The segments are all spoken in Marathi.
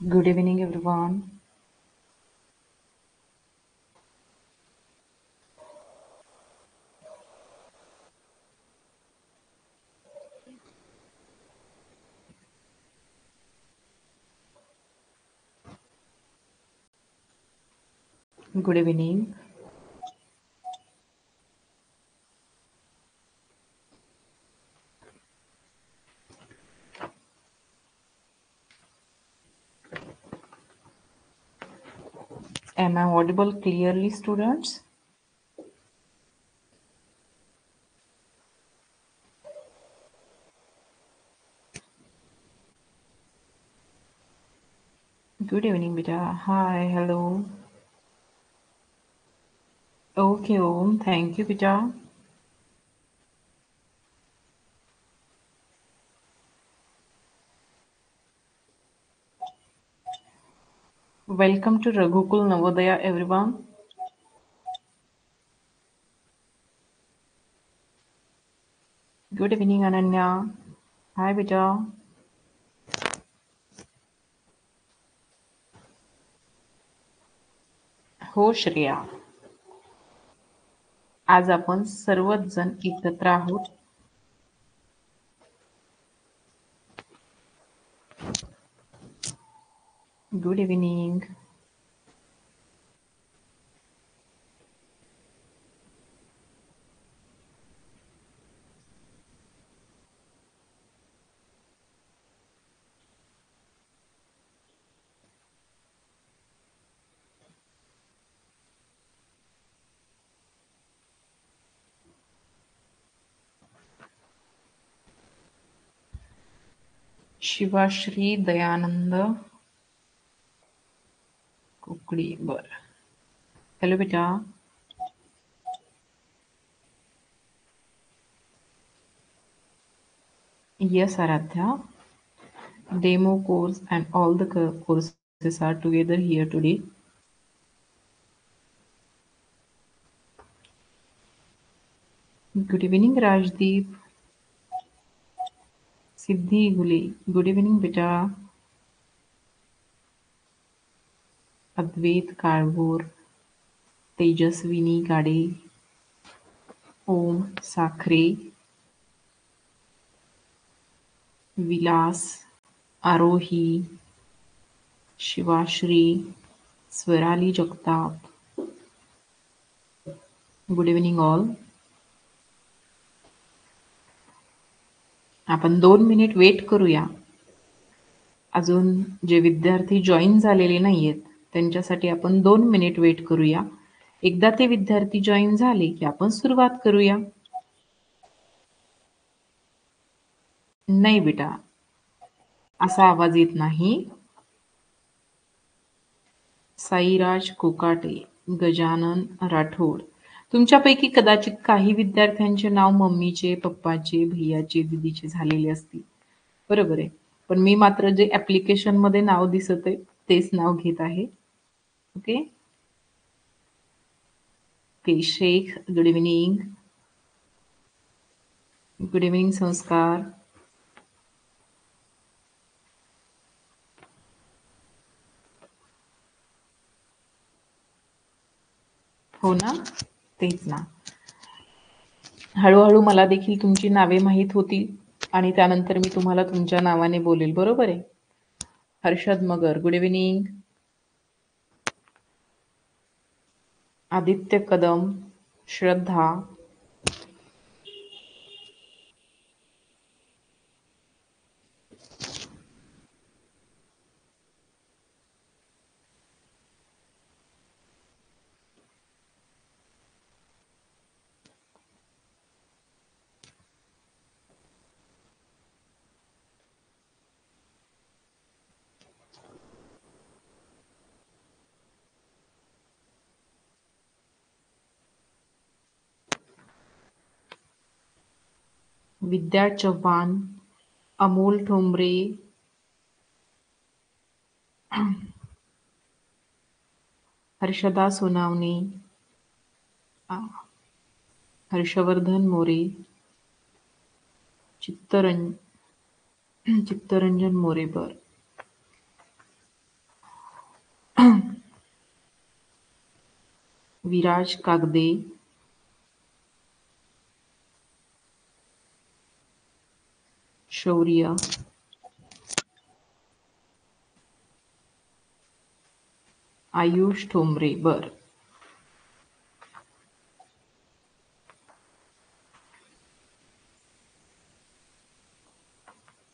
Good evening, everyone. Good evening. Am I audible clearly, students? Good evening, beta. Hi, hello. Okay, Om. Thank you, beta. Welcome to Raghukul Navodaya, everyone. Good evening, Ananya. Hi, beta. हो, श्रेया. आज आपण सर्वच जण एकत्र आहोत. Good evening. शिवाश्री दयानंद कुकडी. बरं. हॅलो, बेटा. Yes, Aradhya. Demo course and all the courses are together here today. Good evening, Rajdeep. Siddhi Gule. Good evening, beta. Advait Karvor. Tejaswini Gade. Om Sakre. Vilas. Arohi. Shivashri. Swarali Jagtap. Good evening, all. आपण 2 मिनिट वेट करूया. अजून जे विद्यार्थी जॉइन झालेले नाहीयेत त्यांच्यासाठी आपण 2 मिनिट वेट करूया. एकदा ते विद्यार्थी जॉइन झाले की आपण सुरुवात करूया. नाही बेटा, असा आवाज येत नाही. साईराज कोकाटे, गजानन राठोड. तुमच्यापैकी कदाचित काही विद्यार्थ्यांचे नाव मम्मीचे, पप्पाचे, भैयाचे, दीदीचे झालेले असतील. बरोबर आहे. पण मी मात्र जे ॲप्लिकेशनमध्ये नाव दिसत आहे तेच नाव घेत आहे. Okay. Okay. Shaikh, good evening. Good evening Sanskar. हो ना? तेच ना. हळू-हळू मला देखील तुमची नावे माहीत होतील आणि त्यानंतर मी तुम्हाला तुमच्या नावाने बोलेल. बरोबर आहे? हर्षद मगर, गुड इव्हनिंग. आदित्य कदम, श्रद्धा. विद्या चव्हाण, अमोल ठोंबरे, हर्षदा सोनावणे, आ- हर्षवर्धन मोरे, चित्तरंजन मोरे. बर. विराज कागदे, शौर्य, आयुष ठोंबरे. बर,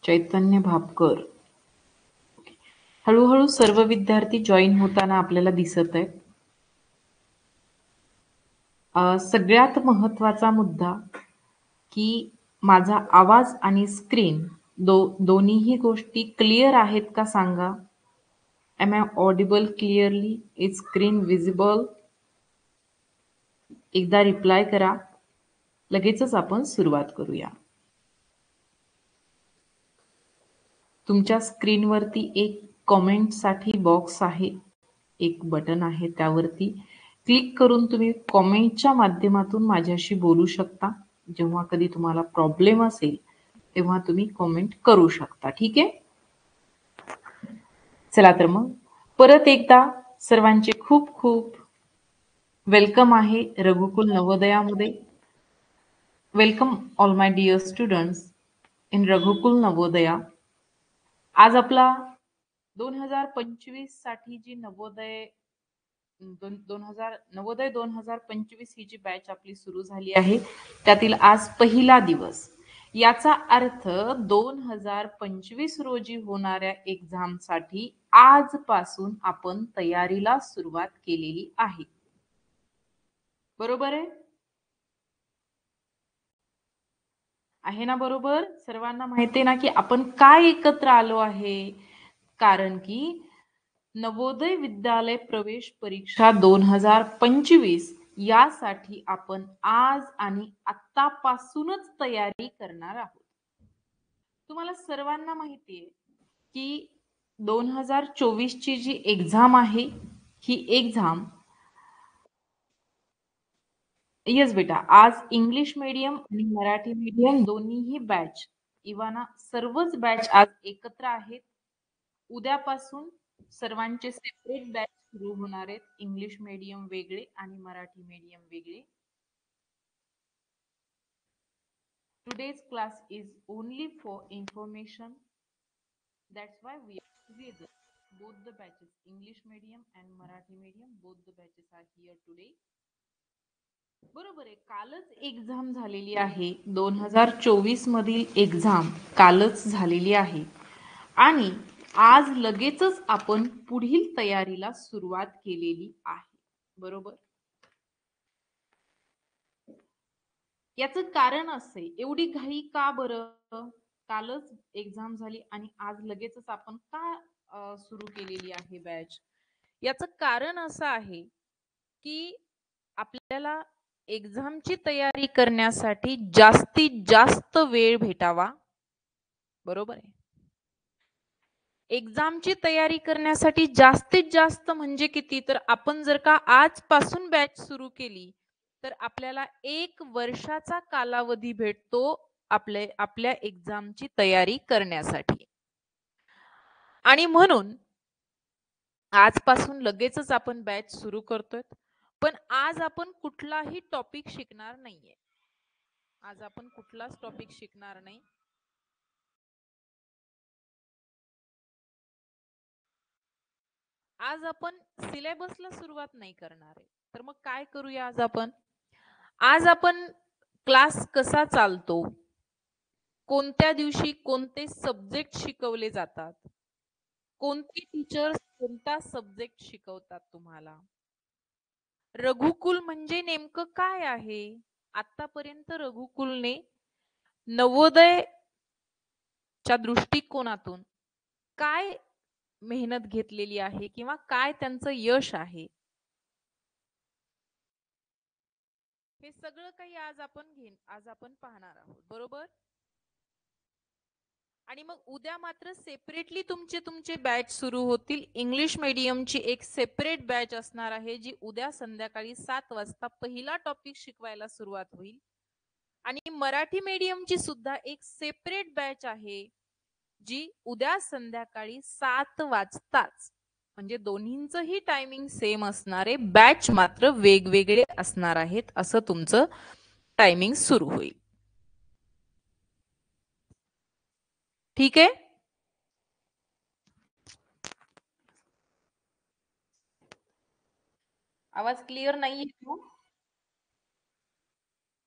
चैतन्य भापकर. हळूहळू सर्व विद्यार्थी जॉईन होताना आपल्याला दिसत आहेत. सगळ्यात महत्वाचा मुद्दा की माझा आवाज आणि स्क्रीन दोन्हीही गोष्टी क्लिअर आहेत का सांगा. Am I audible clearly? Is screen visible? एकदा रिप्लाय करा. लगेचच आपण सुरुवात करूया. तुमच्या स्क्रीनवरती एक कॉमेंटसाठी बॉक्स आहे, एक बटन आहे, त्यावरती क्लिक करून तुम्ही कॉमेंटच्या माध्यमातून माझ्याशी बोलू शकता. जेव्हा कधी तुम्हाला प्रॉब्लेम असेल तेव्हा तुम्ही कॉमेंट करू शकता. ठीक आहे. चला तर मग परत एकदा सर्वांचे खूप खूप वेलकम आहे रघुकुल नवोदयामध्ये. Welcome all my dear students in Raghukul Navodaya. आज आपला 2025 साठी जी नवोदय 2025 ही जी बॅच आपली सुरू झाली आहे त्यातील आज पहिला दिवस. याचा अर्थ 2025 रोजी होणाऱ्या एक्झाम साठी आजपासून आपण तयारीला सुरुवात केलेली आहे. बरोबर आहे ना? बरोबर. सर्वांना माहिती आहे ना की आपण काय एकत्र आलो आहे? कारण की नवोदय विद्यालय प्रवेश परीक्षा 2025 यासाठी आपण आज आणि आतापासूनच तयारी करणार आहोत. तुम्हाला सर्वांना माहिती आहे की 2024 ची जी एक्झाम आहे ही एक्झाम, येस बेटा, आज इंग्लिश मीडियम आणि मराठी मीडियम दोन्हीही बॅच, इवाना सर्वच बॅच आज एकत्र आहेत. उद्यापासून सर्वांचे सेपरेट बॅच सुरू होणार आहेत. इंग्लिश मीडियम वेगळे आणि मराठी मीडियम वेगळे. Today's class is only for information. That's why we are together. Both the batches, English medium and Marathi medium, both the batches are here today. बरोबर आहे. कालच एक्झाम झालेली आहे. 2024 मधील एक्झाम कालच झालेली आहे आणि आज लगेचच आपण पुढील तयारीला सुरुवात केलेली आहे. बरोबर. याचं कारण असे, एवढी घाई का बरं? कालच एक्झाम झाली आणि आज लगेचच आपण का सुरू केलेली आहे बॅच? याचं कारण असं आहे की आपल्याला एक्झामची तयारी करण्यासाठी जास्तीत जास्त वेळ भेटावा. बरोबर आहे. एक्झामची तयारी करण्यासाठी जास्तीत जास्त म्हणजे किती? तर आपण जर का आजपासून बॅच सुरू केली तर आपल्याला 1 वर्षाचा कालावधी भेटतो आपल्या एक्झामची तयारी करण्यासाठी. आणि म्हणून आजपासून लगेचच आपण बॅच सुरू करतोय. पण आज आपण कुठलाही टॉपिक शिकणार नाहीये. आज आपण कुठलाच टॉपिक शिकणार नाही. आज आपण सिलेबसला सुरुवात नाही करणार आहे. तर मग काय करूया आज आपण? आज आपण क्लास कसा चालतो, कोणत्या दिवशी कोणते सब्जेक्ट शिकवले जातात, कोणते टीचर्स कोणता सब्जेक्ट शिकवतात तुम्हाला, रघुकुल म्हणजे नेमकं काय आहे, आतापर्यंत रघुकुलने नवोदयच्या दृष्टिकोनातून काय मेहनत घेतलेली आहे किंवा काय त्यांचं यश आहे, हे सगळं काही आज आपण पाहणार आहोत. बरोबर. आणि मग उद्या मात्र सेपरेटली तुमचे बॅच सुरू होतील. इंग्लिश मीडियमची एक सेपरेट बॅच असणार आहे जी उद्या संध्याकाळी 7 वाजता पहिला टॉपिक शिकवायला सुरुवात होईल. आणि मराठी मीडियमची सुद्धा एक सेपरेट बॅच आहे जी उद्या संध्याकाळी 7 वाजताच म्हणजे दोन्हींचंही टायमिंग सेम असणार आहे, बॅच मात्र वेगवेगळे असणार आहेत, असं तुमचं टायमिंग सुरू होईल. ठीक आहे. आवाज क्लिअर नाहीये का?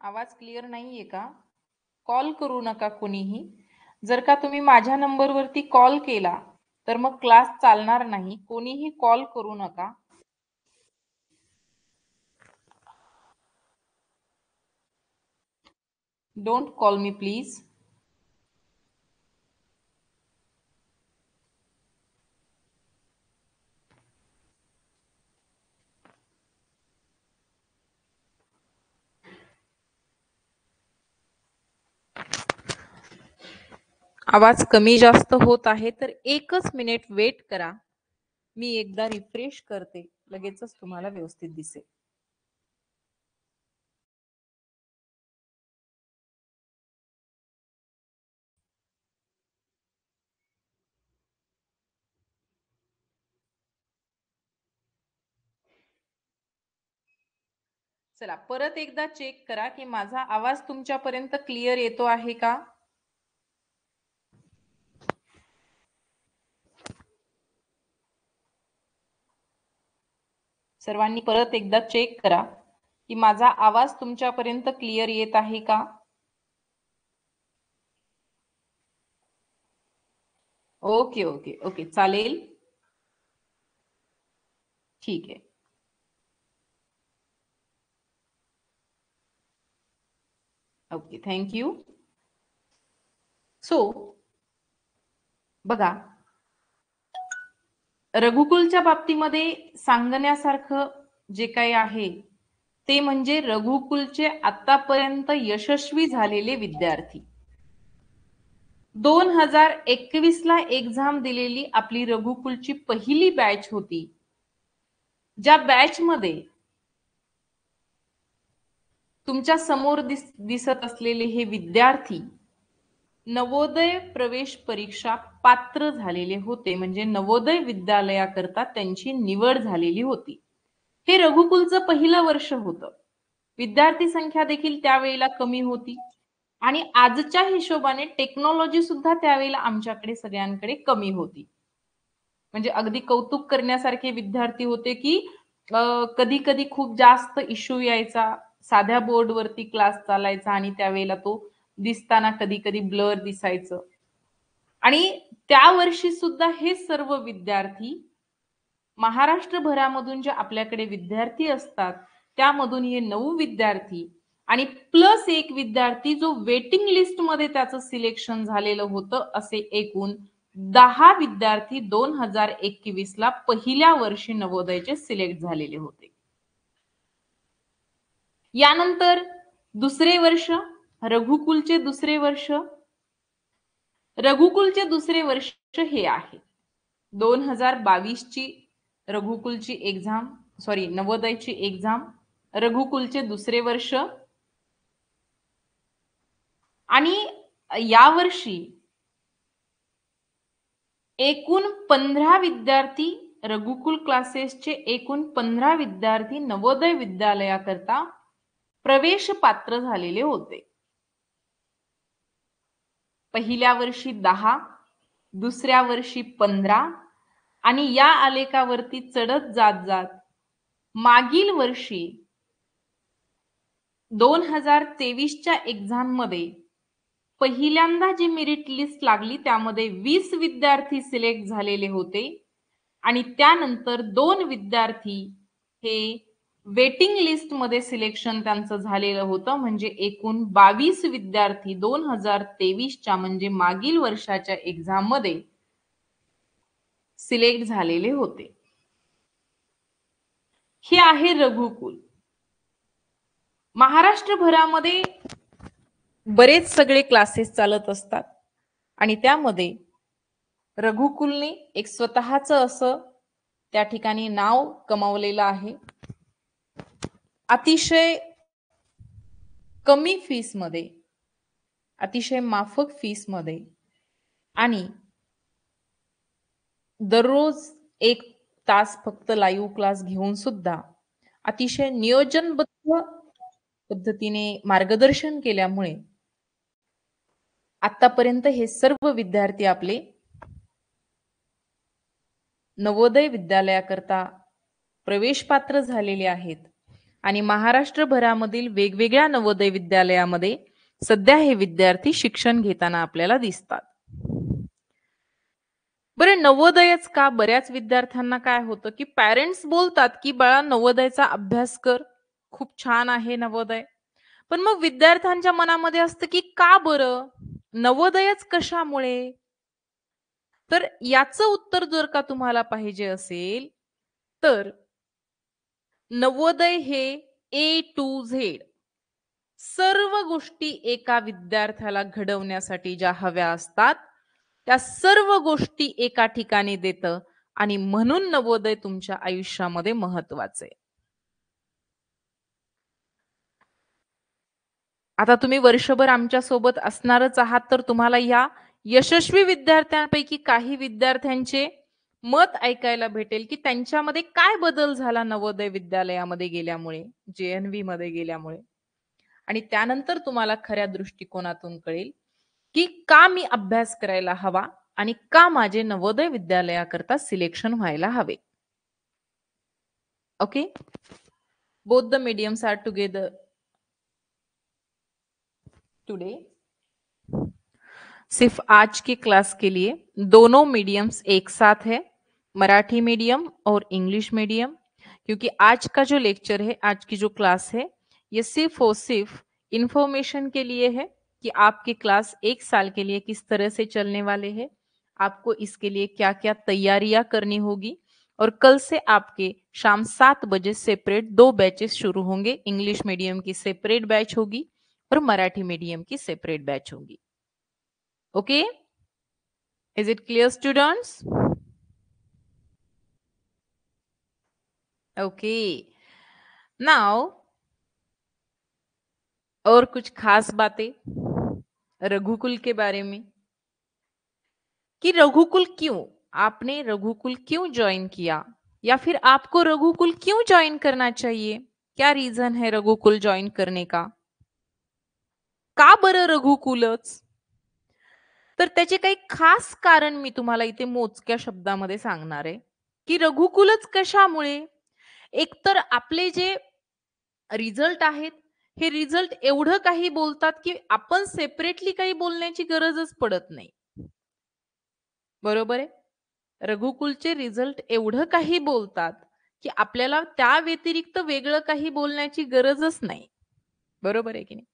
आवाज क्लिअर नाहीये का? कॉल करू नका कोणीही. जर का तुम्ही माझ्या नंबरवरती कॉल केला तर मग क्लास चालणार नाही. कोणीही कॉल करू नका. Don't call me please. आवाज कमी जास्त होत आहे तर 1 मिनिट वेट करा. मी एकदा रिफ्रेश करते, लगेचच तुम्हाला व्यवस्थित दिसेल. चला परत एकदा चेक करा की माझा आवाज तुमच्यापर्यंत क्लिअर येतो आहे का? सर्वांनी परत एकदा चेक करा की माझा आवाज तुमच्यापर्यंत क्लिअर येत आहे का? ओके ओके ओके, चालेल. ठीक आहे. Okay, thank you. सो बघा, रघुकुलच्या बाबतीमध्ये सांगण्यासारखं जे काही आहे ते म्हणजे रघुकुलचे आतापर्यंत यशस्वी झालेले विद्यार्थी. 2021 ला एक्झाम दिलेली आपली रघुकुलची पहिली बॅच होती, ज्या बॅच मध्ये तुमच्या समोर दिसत असलेले हे विद्यार्थी नवोदय प्रवेश परीक्षा पात्र झालेले होते, म्हणजे नवोदय विद्यालयाकरता त्यांची निवड झालेली होती. हे रघुकुलचं पहिलं वर्ष होतं. विद्यार्थी संख्या देखील त्यावेळेला कमी होती आणि आजच्या हिशोबाने टेक्नॉलॉजी सुद्धा त्यावेळेला आमच्याकडे सगळ्यांकडे कमी होती. म्हणजे अगदी कौतुक करण्यासारखे विद्यार्थी होते की कधी कधी खूप जास्त इश्यू यायचा, साध्या बोर्डवरती क्लास चालायचा आणि त्यावेळेला तो दिसताना कधी कधी ब्लर दिसायचं. आणि त्या वर्षी सुद्धा हे सर्व विद्यार्थी महाराष्ट्रभरामधून जे आपल्याकडे विद्यार्थी असतात त्यामधून हे 9 विद्यार्थी आणि प्लस एक विद्यार्थी जो वेटिंग लिस्ट मध्ये त्याचं सिलेक्शन झालेलं होतं, असे एकूण 10 विद्यार्थी 2021 ला पहिल्या वर्षी नवोदयचे सिलेक्ट झालेले होते. यानंतर दुसरे वर्ष, रघुकुलचे दुसरे वर्ष. रघुकुलचे दुसरे वर्ष हे आहे 2022 ची रघुकुलची एक्झाम, सॉरी नवोदयची एक्झाम, रघुकुलचे दुसरे वर्ष. आणि यावर्षी एकूण 15 विद्यार्थी, रघुकुल क्लासेसचे एकूण 15 विद्यार्थी नवोदय विद्यालयाकरता प्रवेश पात्र झालेले होते. पहिल्या वर्षी 10, दुसऱ्या वर्षी 15 आणि या आलेखावरती चढत जात जात मागील वर्षी 2023 च्या एक्झाम मध्ये पहिल्यांदा जी मेरिट लिस्ट लागली त्यामध्ये 20 विद्यार्थी सिलेक्ट झालेले होते आणि त्यानंतर 2 विद्यार्थी हे वेटिंग लिस्ट मध्ये सिलेक्शन त्यांचं झालेलं होतं, म्हणजे एकूण 22 विद्यार्थी 2023 च्या म्हणजे मागील वर्षाच्या एक्झाम मध्ये सिलेक्ट झालेले होते. हे आहे रघुकुल. महाराष्ट्रभरामध्ये बरेच सगळे क्लासेस चालत असतात आणि त्यामध्ये रघुकुलने एक स्वतःच असं त्या ठिकाणी नाव कमावलेलं आहे. अतिशय कमी फीस मध्ये, अतिशय माफक फीस मध्ये आणि दररोज 1 तास फक्त लाईव्ह क्लास घेऊन सुद्धा अतिशय नियोजनबद्ध पद्धतीने मार्गदर्शन केल्यामुळे आतापर्यंत हे सर्व विद्यार्थी आपले नवोदय विद्यालयाकरता प्रवेश पात्र झालेले आहेत आणि महाराष्ट्रभरामधील वेगवेगळ्या नवोदय विद्यालयामध्ये सध्या हे विद्यार्थी शिक्षण घेताना आपल्याला दिसतात. बरं, नवोदयच का? बऱ्याच विद्यार्थ्यांना काय होतं की पॅरेंट्स बोलतात की बाळा नवोदयचा अभ्यास कर, खूप छान आहे नवोदय. पण मग विद्यार्थ्यांच्या मनामध्ये असतं की का बरं नवोदयच कशामुळे? तर याचं उत्तर जर का तुम्हाला पाहिजे असेल तर नवोदय हे ए टू झेड सर्व गोष्टी एका विद्यार्थ्याला घडवण्यासाठी ज्या हव्या असतात त्या सर्व गोष्टी एका ठिकाणी देतं आणि म्हणून नवोदय तुमच्या आयुष्यामध्ये महत्वाचे. आता तुम्ही वर्षभर आमच्या सोबत असणारच आहात तर तुम्हाला या यशस्वी विद्यार्थ्यांपैकी काही विद्यार्थ्यांचे मत ऐकायला भेटेल की त्यांच्यामध्ये काय बदल झाला नवोदय विद्यालयामध्ये गेल्यामुळे, JNV मध्ये गेल्यामुळे. आणि त्यानंतर तुम्हाला खऱ्या दृष्टिकोनातून कळेल की का मी अभ्यास करायला हवा आणि का माझे नवोदय विद्यालयाकरता सिलेक्शन व्हायला हवे. Okay, both the mediums are together today. सिर्फ आज की क्लास के लिए दोनों मीडियम्स एक साथ है, मराठी मीडियम और इंग्लिश मीडियम. क्योंकि आज का जो लेक्चर है, आज की जो क्लास है, ये सिर्फ और सिर्फ इंफॉर्मेशन के लिए है कि आपकी क्लास एक साल के लिए किस तरह से चलने वाले हैं, आपको इसके लिए क्या क्या तैयारियां करनी होगी. और कल से आपके शाम 7 बजे सेपरेट 2 बैचेस शुरू होंगे. इंग्लिश मीडियम की सेपरेट बैच होगी और मराठी मीडियम की सेपरेट बैच होगी. Okay, is it clear students? Okay, now और कुछ खास बातें रघुकुल के बारे में कि रघुकुल क्यों, आपने रघुकुल क्यों ज्वाइन किया या फिर आपको रघुकुल क्यों ज्वाइन करना चाहिए, क्या रीजन है रघुकुल ज्वाइन करने का बरं रघुकुलच. तर त्याचे काही खास कारण मी तुम्हाला इथे मोजक्या शब्दामध्ये सांगणार आहे की रघुकुलच कशामुळे. एकतर आपले जे रिझल्ट आहेत हे रिझल्ट एवढं काही बोलतात की आपण सेपरेटली काही बोलण्याची गरजच पडत नाही. बरोबर आहे. रघुकुलचे रिझल्ट एवढं काही बोलतात की आपल्याला त्या व्यतिरिक्त वेगळं काही बोलण्याची गरजच नाही. बरोबर आहे की नाही.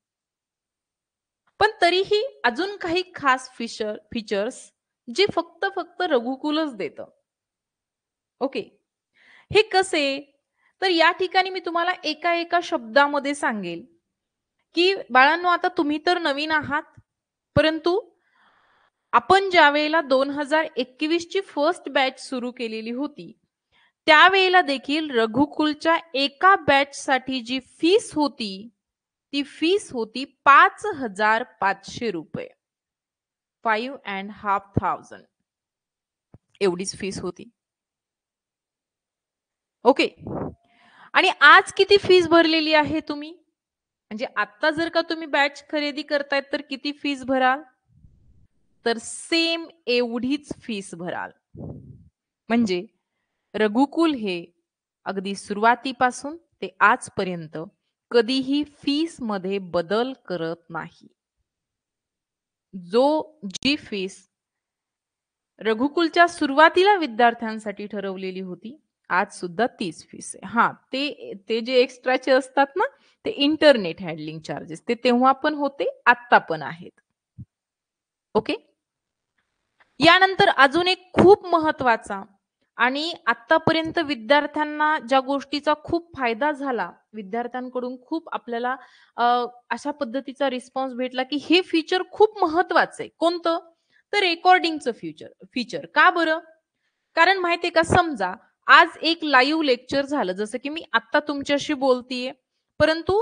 पण तरीही अजून काही खास फीचर्स जे फक्त रघुकुलच देतं. ओके, हे कसे, तर या ठिकाणी मी तुम्हाला एका शब्दामध्ये सांगेल की बाळांनो आता तुम्ही तर नवीन आहात परंतु आपण ज्या वेळेला 2021 ची फर्स्ट बॅच सुरू केलेली होती त्यावेळेला देखील रघुकुलच्या एका बॅच साठी जी फीस होती ती फीस होती 5,500 रुपये. 5,500 एवढीच फीस होती. ओके, आणि आज किती फीस भरलेली आहे तुम्ही, म्हणजे आता जर का तुम्ही बॅच खरेदी करतायत तर किती फीस भराल, तर सेम एवढीच फीस भराल. म्हणजे रघुकुल हे अगदी सुरुवातीपासून ते आजपर्यंत कधीही फीस मध्ये बदल करत नाही. जी फीस रघुकुलच्या सुरुवातीला विद्यार्थ्यांसाठी ठरवलेली होती आज सुद्धा तीच फीस आहे. हा, ते जे एक्स्ट्राचे असतात ना ते इंटरनेट हँडलिंग चार्जेस ते तेव्हा पण होते आता पण आहेत. ओके, यानंतर अजून एक खूप महत्वाचा आणि आतापर्यंत विद्यार्थ्यांना ज्या गोष्टीचा खूप फायदा झाला, विद्यार्थ्यांकडून खूप आपल्याला अशा पद्धतीचा रिस्पॉन्स भेटला की हे फीचर खूप महत्वाचं आहे. कोणतं, तर रेकॉर्डिंगचं फीचर. का बरं, कारण माहितीये का, समजा आज एक लाईव्ह लेक्चर झालं जसं की मी आता तुमच्याशी बोलतीये परंतु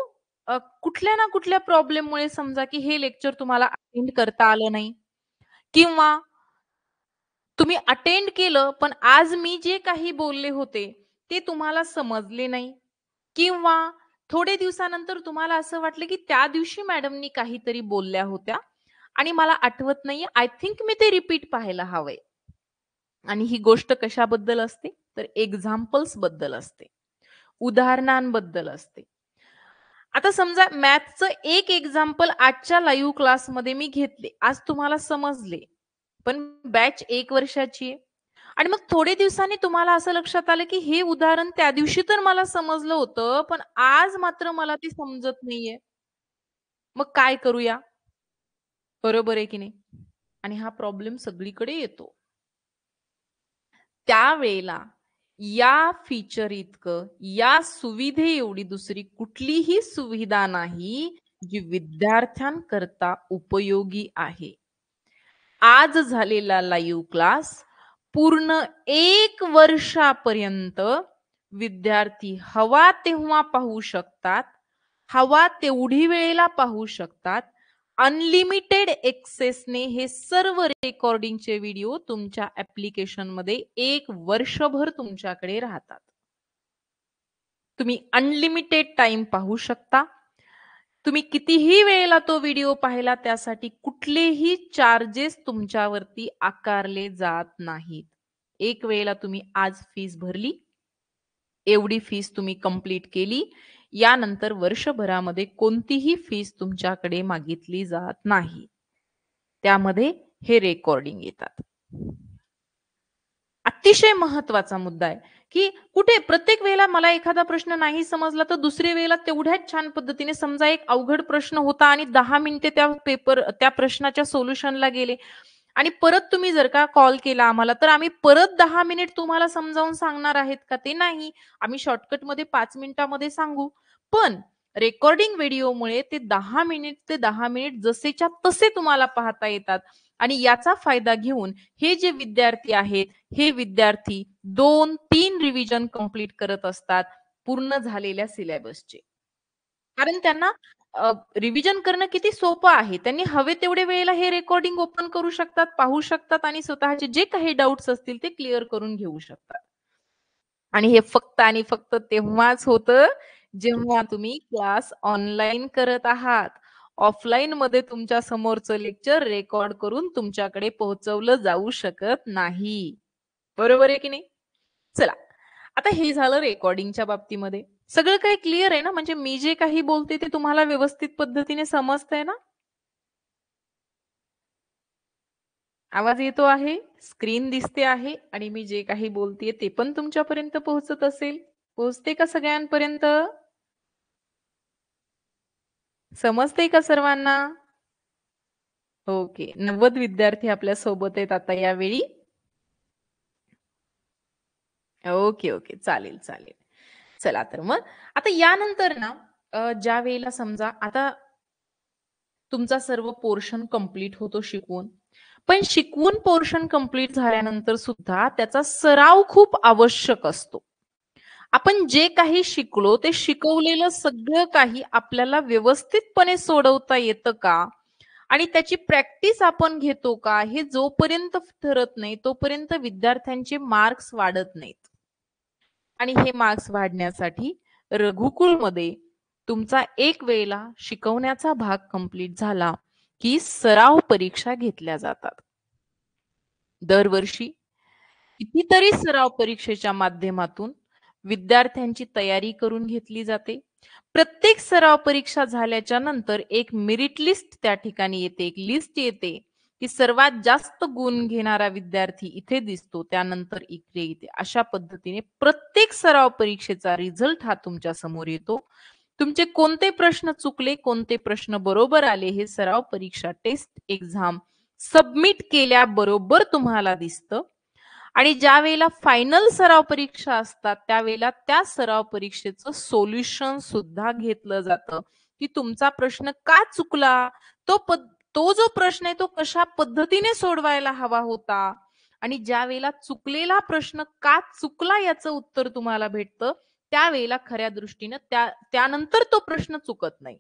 कुठल्या ना कुठल्या प्रॉब्लेममुळे समजा की हे लेक्चर तुम्हाला अटेंड करता आलं नाही किंवा तुम्ही अटेंड केलं, पण आज मी जे काही बोलले होते, ते तुम्हाला समजले नाही किंवा थोडे दिवसानंतर तुम्हाला असं वाटलं, की त्या दिवशी मॅडमनी काहीतरी बोलल्या होत्या आणि मला आठवत नाहीये. आय थिंक मी ते रिपीट पाहायला हवंय. आणि ही गोष्ट कशाबद्दल असते? तर एक्झाम्पल्स बद्दल असते. उदाहरणांबद्दल असते. आता समजा मॅथ्सचं एक एक्झाम्पल आजच्या लाईव्ह क्लासमध्ये मी घेतले. आज तुम्हाला समजले. पण बॅच 1 वर्षाची आहे. आणि मग थोडे दिवसांनी तुम्हाला असं लक्षात आलं, की हे उदाहरण त्या दिवशी तर मला समजलं होतं, पण आज मात्र मला ते समजत नाहीये. मग काय करूया? बरोबर आहे की नाही? आणि हा प्रॉब्लेम सगळीकडे येतो. त्यावेळेला या फीचर इतकं, या सुविधे एवढी दुसरी कुठलीही सुविधा नाही, जी विद्यार्थ्यांकरता उपयोगी आहे. आज झालेला लाईव्ह क्लास पूर्ण 1 वर्षापर्यंत विद्यार्थी हवा तेव्हा पाहू शकतात. हवा तेवढी वेळेला पाहू शकतात. अनलिमिटेड एक्सेसने हे सर्व रेकॉर्डिंगचे व्हिडिओ तुमच्या ॲप्लिकेशनमध्ये 1 वर्षभर तुमच्याकडे राहतात. तुम्ही अनलिमिटेड टाइम पाहू शकता. तुम्ही कितीही वेळेला तो व्हिडिओ पाहिला त्यासाठी कुठलेही चार्जेस तुमच्यावरती आकारले जात नाहीत. एक वेळेला तुम्ही आज फीस भरली, एवढी फीस तुम्ही कंप्लीट केली. यानंतर वर्षभरामध्ये कोणतीही फीस तुमच्याकडे मागितली जात नाही. त्यामध्ये हे रेकॉर्डिंग येतात. अतिशय महत्वाचा मुद्दा आहे, की कुठे प्रत्येक वेळेला मला एखादा प्रश्न नाही समजला तर दुसऱ्या वेळेला तेवढ्याच छान पद्धतीने समजा एक अवघड प्रश्न होता आणि 10 मिनिटे त्या प्रश्नाच्या सोल्युशनला गेले आणि परत तुम्ही जर का कॉल केला आम्हाला, तर आम्ही परत 10 मिनिट तुम्हाला समजावून सांगणार आहेत का? ते नाही. आम्ही शॉर्टकटमध्ये 5 मिनिटामध्ये सांगू. पण रेकॉर्डिंग व्हिडिओमुळे ते 10 मिनिट ते 10 मिनिट जसेच्या तसे तुम्हाला पाहता येतात आणि याचा फायदा घेऊन हे जे विद्यार्थी आहेत, हे विद्यार्थी 2-3 रिव्हिजन कंप्लीट करत असतात पूर्ण झालेल्या सिलेबसचे. कारण त्यांना रिव्हिजन करणं किती सोपं आहे. त्यांनी हवे तेवढ्या वेळेला हे रेकॉर्डिंग ओपन करू शकतात, पाहू शकतात आणि स्वतःचे जे काही डाउट्स असतील ते क्लिअर करून घेऊ शकतात. आणि हे फक्त आणि फक्त तेव्हाच होतं, जेव्हा तुम्ही क्लास ऑनलाईन करत आहात. ऑफलाईनमध्ये तुमच्या समोरचं लेक्चर रेकॉर्ड करून तुमच्याकडे पोहोचवलं जाऊ शकत नाही. बरोबर आहे की नाही? चला, आता हे झालं रेकॉर्डिंगच्या बाबतीमध्ये. सगळं काही क्लिअर आहे ना? म्हणजे मी जे काही बोलते ते तुम्हाला व्यवस्थित पद्धतीने समजतंय ना? आवाज येतो आहे, स्क्रीन दिसते आहे आणि मी जे काही बोलतेय ते पण तुमच्यापर्यंत पोहोचत असेल. पोहोचते का सगळ्यांपर्यंत? समजते का सर्वांना? ओके. 90 विद्यार्थी आपल्या सोबत आहेत आता यावेळी. Okay, okay. चालेल, चालेल. चला तर मग आता यानंतर ना ज्या वेळेला समजा आता तुमचा सर्व पोर्शन कंप्लीट होतो शिकवून. पण शिकवून पोर्शन कंप्लीट झाल्यानंतर सुद्धा त्याचा सराव खूप आवश्यक असतो. आपण जे काही शिकलो ते शिकवलेलं सगळं काही आपल्याला व्यवस्थितपणे सोडवता येतं का? आणि त्याची प्रॅक्टिस आपण घेतो का? हे जोपर्यंत ठरत नाही तोपर्यंत विद्यार्थ्यांचे मार्क्स वाढत नाहीत. आणि हे मार्क्स वाढण्यासाठी रघुकुलमध्ये तुमचा एक वेळेला शिकवण्याचा भाग कंप्लीट झाला, की सराव परीक्षा घेतल्या जातात. दरवर्षी कितीतरी सराव परीक्षेच्या माध्यमातून विद्यार्थ्यांची तयारी करून घेतली जाते. प्रत्येक सराव परीक्षा झाल्याच्या नंतर एक मेरिट लिस्ट त्या ठिकाणी येते, एक लिस्ट येते, की सर्वात जास्त गुण घेणारा विद्यार्थी इथे दिसतो, त्यानंतर इकडे येते. अशा पद्धतीने प्रत्येक सराव परीक्षेचा रिझल्ट हा तुमच्या समोर येतो. तुमचे कोणते प्रश्न चुकले, कोणते प्रश्न बरोबर आले हे सराव परीक्षा टेस्ट एक्झाम सबमिट केल्याबरोबर तुम्हाला दिसतं. आणि ज्या वेळेला फायनल सराव परीक्षा असतात त्यावेळेला त्या सराव परीक्षेचं सोल्युशन सुद्धा घेतलं जातं, की तुमचा प्रश्न का चुकला? तो तो जो प्रश्न आहे तो कशा पद्धतीने सोडवायला हवा होता आणि ज्या वेळेला चुकलेला प्रश्न का चुकला याचं उत्तर तुम्हाला भेटतं, त्यावेळेला खऱ्या दृष्टीनं त्यानंतर तो प्रश्न चुकत नाही.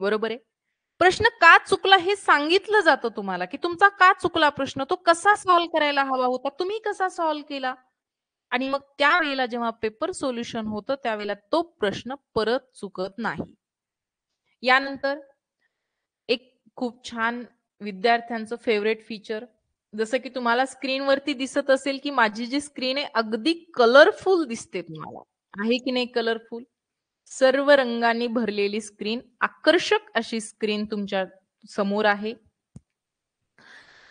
बरोबर आहे? प्रश्न का चुकला हे सांगितलं जातं तुम्हाला, की तुमचा का चुकला प्रश्न, तो कसा सॉल्व्ह करायला हवा होता, तुम्ही कसा सॉल्व्ह केला. आणि मग त्यावेळेला जेव्हा पेपर सोल्युशन होतं त्यावेळेला तो प्रश्न परत चुकत नाही. यानंतर एक खूप छान विद्यार्थ्यांचं फेवरेट फीचर, जसं की तुम्हाला स्क्रीनवरती दिसत असेल, की माझी जी स्क्रीन आहे अगदी कलरफुल दिसते तुम्हाला. आहे की नाही कलरफुल? सर्व रंगांनी भरलेली स्क्रीन, आकर्षक अशी स्क्रीन तुमच्या समोर आहे.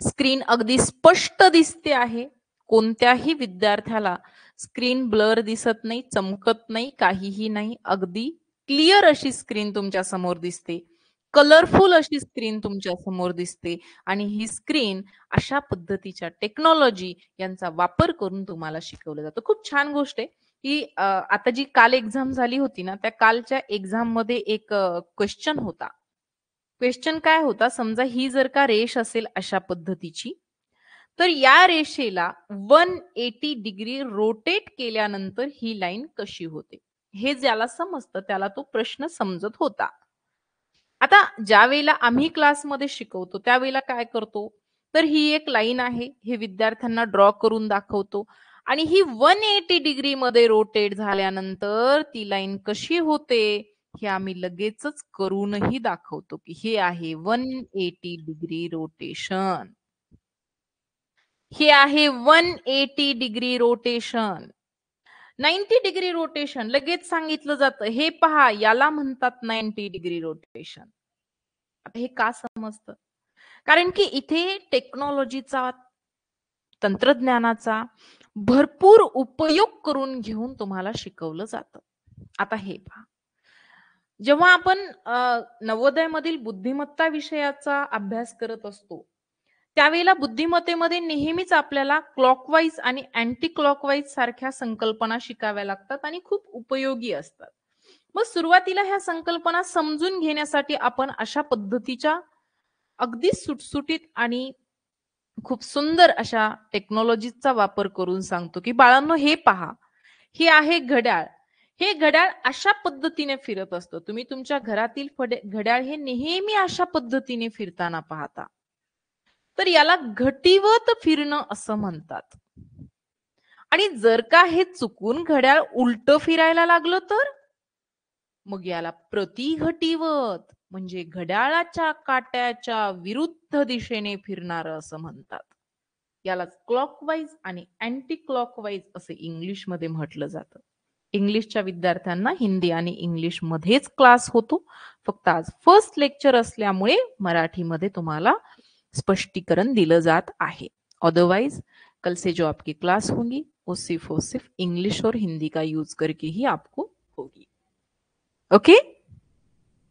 स्क्रीन अगदी स्पष्ट दिसते आहे. कोणत्याही विद्यार्थ्याला स्क्रीन ब्लर दिसत नाही, चमकत नाही, काहीही नाही. अगदी क्लिअर अशी स्क्रीन तुमच्या समोर दिसते. कलरफुल अशी स्क्रीन तुमच्या समोर दिसते आणि ही स्क्रीन अशा पद्धतीच्या टेक्नॉलॉजी यांचा वापर करून तुम्हाला शिकवलं जातं. खूप छान गोष्ट आहे, की आता जी काल एक्झाम झाली होती ना, त्या कालच्या एक्झाममध्ये एक क्वेश्चन होता. क्वेश्चन काय होता, समजा ही जर का रेष असेल अशा पद्धतीची, तर या रेषेला 180 डिग्री रोटेट केल्यानंतर ही लाईन कशी होते, हे ज्याला समजतं त्याला तो प्रश्न समजत होता. आता ज्या वेळेला आम्ही क्लासमध्ये शिकवतो त्यावेळेला काय करतो, तर ही एक लाईन आहे, हे विद्यार्थ्यांना ड्रॉ करून दाखवतो आणि ही 180 डिग्री मध्ये रोटेट झाल्यानंतर ती लाईन कशी होते हे आम्ही लगेचच करूनही दाखवतो, की हे आहे 180 डिग्री रोटेशन. हे आहे 180 डिग्री रोटेशन. 90 डिग्री रोटेशन लगेच सांगितलं जातं, हे पहा याला म्हणतात 90 डिग्री रोटेशन. आता हे का समजतं? कारण की इथे टेक्नॉलॉजीचा, तंत्रज्ञानाचा भरपूर उपयोग करून घेऊन तुम्हाला शिकवलं जातं. आता हे पहा, जेव्हा आपण नवोदयमधील बुद्धिमत्ता विषयाचा अभ्यास करत असतो, त्यावेळेला बुद्धिमत्तेमध्ये नेहमीच आपल्याला क्लॉकवाईज आणि अँटी क्लॉकवाईज सारख्या संकल्पना शिकाव्या लागतात आणि खूप उपयोगी असतात. मग सुरुवातीला ह्या संकल्पना समजून घेण्यासाठी आपण अशा पद्धतीच्या अगदी सुटसुटीत आणि खूप सुंदर अशा टेक्नॉलॉजीचा वापर करून सांगतो, की बाळांनो हे पहा, हे आहे घड्याळ. हे घड्याळ अशा पद्धतीने फिरत असतं. तुम्ही तुमच्या घरातील घड्याळ हे नेहमी अशा पद्धतीने फिरताना पाहता. तर याला घटिवत फिरणं असं म्हणतात. आणि जर का हे चुकून घड्याळ उलट फिरायला लागलं तर मग याला प्रतिघटिवत म्हणजे घड्याळाच्या काट्याच्या विरुद्ध दिशेने फिरणारं असं म्हणतात. यालाच क्लॉकवाईज आणि अँटी क्लॉकवाईज असे इंग्लिशमध्ये म्हटलं जातं. इंग्लिशच्या विद्यार्थ्यांना हिंदी आणि इंग्लिश मध्येच क्लास होतो. फक्त आज फर्स्ट लेक्चर असल्यामुळे मराठीमध्ये तुम्हाला स्पष्टीकरण दिलं जात आहे. अदरवाइज कल से जो आपकी क्लास होंगी वो सिर्फ इंग्लिश और हिंदी का यूज करके ही आपको होगी. ओके,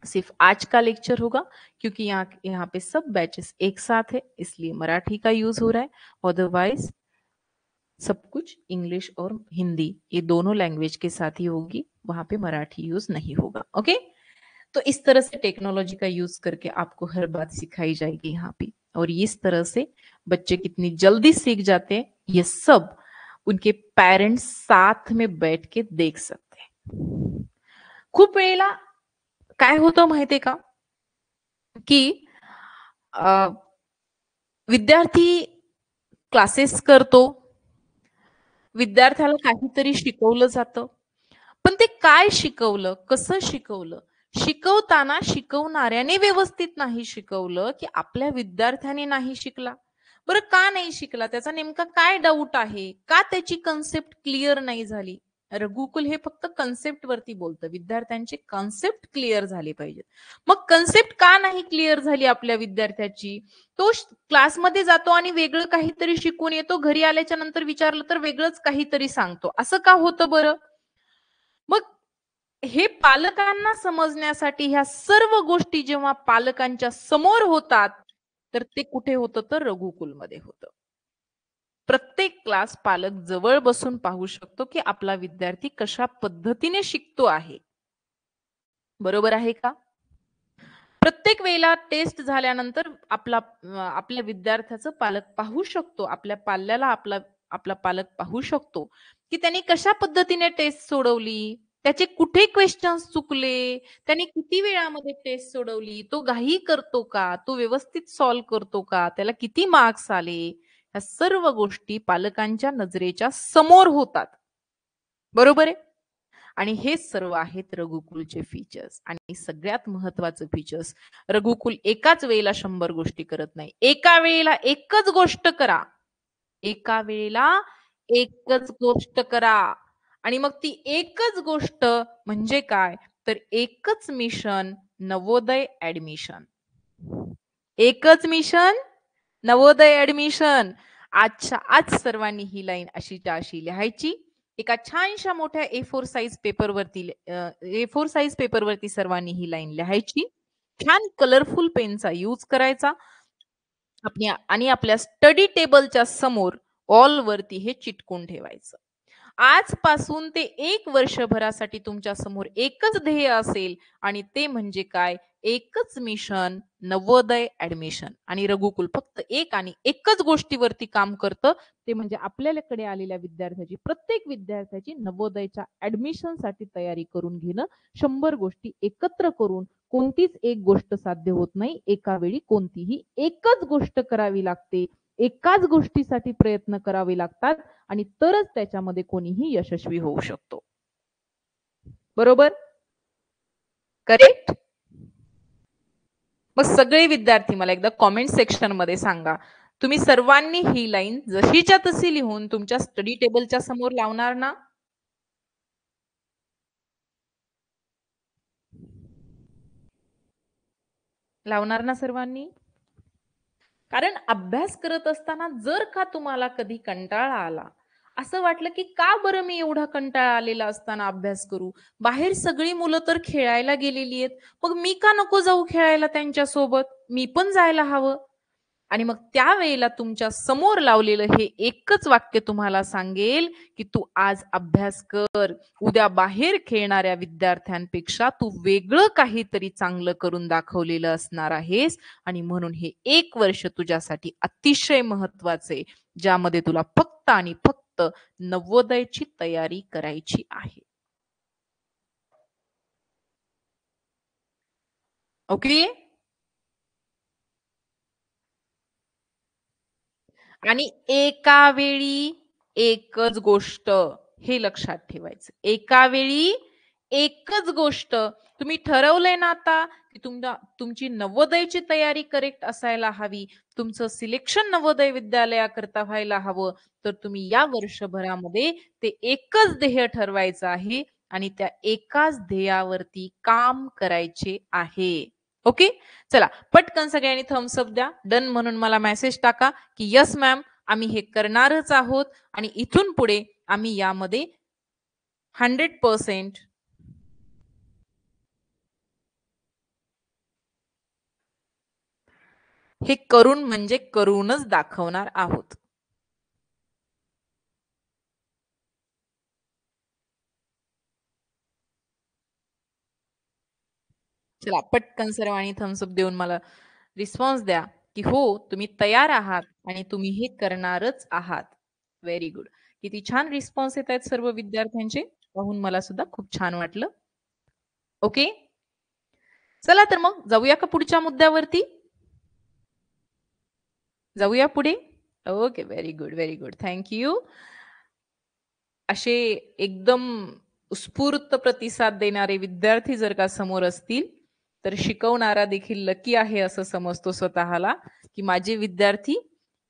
सिर्फ आज का लेक्चर होगा क्योंकि यहाँ पे सब बैचेस एक साथ है, इसलिए मराठी का यूज हो रहा है. अदरवाइज सब कुछ इंग्लिश और हिंदी ये दोनों लैंग्वेज के साथ ही होगी, वहां पे मराठी यूज नहीं होगा. ओके, तो इस तरह से टेक्नोलॉजी का यूज करके आपको हर बात सिखाई जाएगी यहाँ पे, और इस तरह से बच्चे कितनी जल्दी सीख जाते हैं ये सब उनके पेरेंट्स साथ में बैठ के देख सकते हैं. खूप वेळेला काय होतं माहितीये का, की विद्यार्थी क्लासेस करतो, विद्यार्थ्याला काहीतरी शिकवलं जातं, पण ते काय शिकवलं, कसं शिकवलं, शिकवताना शिकवणाऱ्याने व्यवस्थित नाही शिकवलं, की आपल्या विद्यार्थ्याने नाही शिकला. बरं का नाही शिकला, त्याचा नेमका काय डाऊट आहे, का त्याची कन्सेप्ट क्लिअर नाही झाली. रघुकुल हे फक्त कन्सेप्ट वरती बोलतं, विद्यार्थ्यांचे कन्सेप्ट क्लिअर झाले पाहिजेत. मग कन्सेप्ट का नाही क्लिअर झाली आपल्या विद्यार्थ्याची, तो क्लासमध्ये जातो आणि वेगळं काहीतरी शिकून येतो, घरी आल्याच्या नंतर विचारलं तर वेगळंच काहीतरी सांगतो. असं का होतं बरं? मग हे पालकांना समजण्यासाठी ह्या सर्व गोष्टी जेव्हा पालकांच्या समोर होतात, तर ते कुठे होतं, तर रघुकुलमध्ये होतं. प्रत्येक क्लास पालक जवळ बसून पाहू शकतो, की आपला विद्यार्थी कशा पद्धतीने शिकतो आहे. बरोबर आहे का? प्रत्येक वेळेला टेस्ट झाल्यानंतर आपल्या विद्यार्थ्याचं पालक पाहू शकतो, आपल्या पाल्याला आपला आपला पालक पाहू शकतो, की त्यांनी कशा पद्धतीने टेस्ट सोडवली. त्याचे कुठे क्वेश्चन्स चुकले, त्याने किती वेळामध्ये टेस्ट सोडवली, तो घाई करतो का, तो व्यवस्थित सॉल्व्ह करतो का, त्याला किती मार्क्स आले, ह्या सर्व गोष्टी पालकांच्या नजरेच्या समोर होतात. बरोबर आहे? आणि हे सर्व आहेत रघुकुलचे फीचर्स. आणि सगळ्यात महत्वाचं फीचर्स, रघुकुल एकाच वेळेला 100 गोष्टी करत नाही. एका वेळेला एकच गोष्ट करा. एका वेळेला एकच गोष्ट करा. आणि मग ती एकच गोष्ट म्हणजे काय, तर एकच मिशन, नवोदय ऍडमिशन. एकच मिशन, नवोदय ऍडमिशन. आज सर्वांनी ही लाईन अशीच्या अशी लिहायची. एका छानशा मोठ्या ए4 साईज पेपरवरती सर्वांनी ही लाईन लिहायची. छान कलरफुल पेनचा यूज करायचा. आणि आपल्या स्टडी टेबलच्या समोर ऑल वरती हे चिटकून ठेवायचं. आजपासून ते 1 वर्षभरासाठी तुमच्या समोर एकच ध्येय असेल, आणि ते म्हणजे काय, एकच मिशन, नवोदय ऍडमिशन. आणि रघुकुल फक्त एक आणि एकच गोष्टीवरती काम करतं, ते म्हणजे आपल्याकडे आलेल्या विद्यार्थ्याची, प्रत्येक विद्यार्थ्याची नवोदयच्या ऍडमिशन साठी तयारी करून घेणं. 100 गोष्टी एकत्र करून कोणतीच एक गोष्ट साध्य होत नाही. एका वेळी कोणतीही एकच गोष्ट करावी लागते. एकाच गोष्टीसाठी प्रयत्न करावे लागतात, आणि तरच त्याच्यामध्ये कोणीही यशस्वी होऊ शकतो. बरोबर? करेक्ट? मग सगळे विद्यार्थी मला एकदा कॉमेंट सेक्शन मध्ये सांगा, तुम्ही सर्वांनी ही लाईन जशीच्या तशी लिहून तुमच्या स्टडी टेबलच्या समोर लावणार ना? लावणार ना सर्वांनी? कारण अभ्यास करत असताना जर का तुम्हाला कधी कंटाळा आला, असं वाटलं की का बरं मी एवढा कंटाळा आलेला असताना अभ्यास करू, बाहेर सगळी मुलं तर खेळायला गेलेली आहेत, मग मी का नको जाऊ खेळायला त्यांच्यासोबत, मी पण जायला हवं. आणि मग त्यावेळेला तुमच्या समोर लावलेलं हे एकच वाक्य तुम्हाला सांगेल की तू आज अभ्यास कर. उद्या बाहेर खेळणाऱ्या विद्यार्थ्यांपेक्षा तू वेगळं काहीतरी चांगलं करून दाखवलेलं असणार आहेस. आणि म्हणून हे 1 वर्ष तुझ्यासाठी अतिशय महत्वाचे, ज्यामध्ये तुला फक्त आणि फक्त नवोदयची तयारी करायची आहे. ओके? आणि एका वेळी एकच गोष्ट, हे लक्षात ठेवायचं. एका वेळी एकच गोष्ट. तुम्ही ठरवलंय ना आता की तुमची नवोदयची तयारी करेक्ट असायला हवी, तुमचं सिलेक्शन नवोदय विद्यालयाकरता व्हायला हवं, तर तुम्ही या वर्षभरामध्ये ते एकच ध्येय ठरवायचं आहे आणि त्या एकाच ध्येयावरती काम करायचे आहे. ओके? चला पटकन सगळ्यांनी थम्सअप द्या. डन म्हणून मला मेसेज टाका की यस मॅम, आम्ही हे करणारच आहोत आणि इथून पुढे आम्ही यामध्ये 100% हे करून म्हणजे करूनच दाखवणार आहोत. चला पटकन सर्वांनी थम्सअप देऊन मला रिस्पॉन्स द्या की हो, तुम्ही तयार आहात आणि तुम्ही हे करणारच आहात. Very good. किती छान रिस्पॉन्स येत आहेत सर्व विद्यार्थ्यांचे, पाहून मला सुद्धा खूप छान वाटलं. ओके, चला तर मग जाऊया का पुढच्या मुद्द्यावरती? जाऊया पुढे. Okay, very good, very good, thank you. असे एकदम उत्स्फूर्त प्रतिसाद देणारे विद्यार्थी जर का समोर असतील, तर शिकवणारा देखील लकी आहे असं समजतो स्वतःला, की माझे विद्यार्थी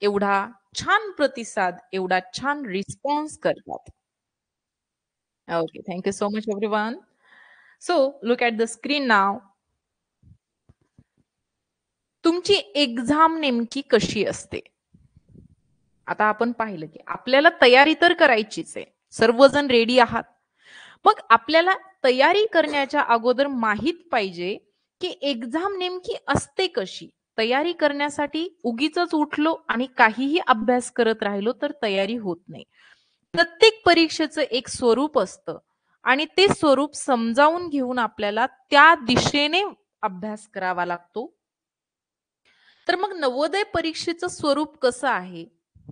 एवढा छान प्रतिसाद, एवढा छान रिस्पॉन्स करतात. Okay, thank you so much everyone. So look at the screen now. तुमची एक्झाम नेमकी कशी असते? आता आपण पाहिलं की आपल्याला तयारी तर करायचीच आहे, सर्वजण रेडी आहात. मग आपल्याला तयारी करण्याच्या अगोदर माहित पाहिजे की एक्झाम नेमकी असते कशी. तयारी करण्यासाठी उगीच उठलो आणि काहीही अभ्यास करत राहिलो तर तयारी होत नाही. प्रत्येक परीक्षेचं एक स्वरूप असतं आणि ते स्वरूप समजावून घेऊन आपल्याला त्या दिशेने अभ्यास करावा लागतो. तर मग नवोदय परीक्षेचं स्वरूप कसं आहे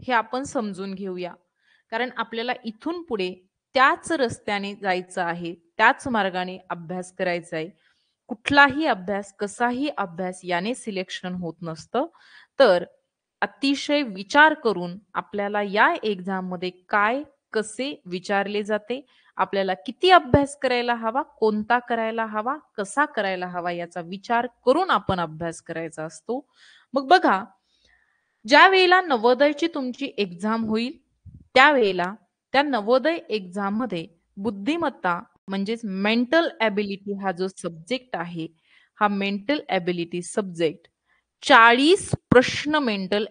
हे आपण समजून घेऊया. कारण आपल्याला इथून पुढे त्याच रस्त्याने जायचं आहे, त्याच मार्गाने अभ्यास करायचा आहे. कुठलाही अभ्यास, कसाही अभ्यास याने सिलेक्शन होत नसतं. तर अतिशय विचार करून आपल्याला या एक्झाममध्ये काय, कसे विचारले जाते, आपल्याला किती अभ्यास करायला हवा, कोणता करायला हवा, कसा करायला हवा याचा विचार करून आपण अभ्यास करायचा असतो. मग बघा, ज्या वेळेला नवोदयची तुमची एक्झाम होईल, त्यावेळेला त्या नवोदय एक्झाम मध्ये बुद्धिमत्ता म्हणजेच मेंटल एबिलिटी हा जो सब्जेक्ट आहे, हा मेंटल एबिलिटी सब्जेक्ट 40 प्रश्न मेंटल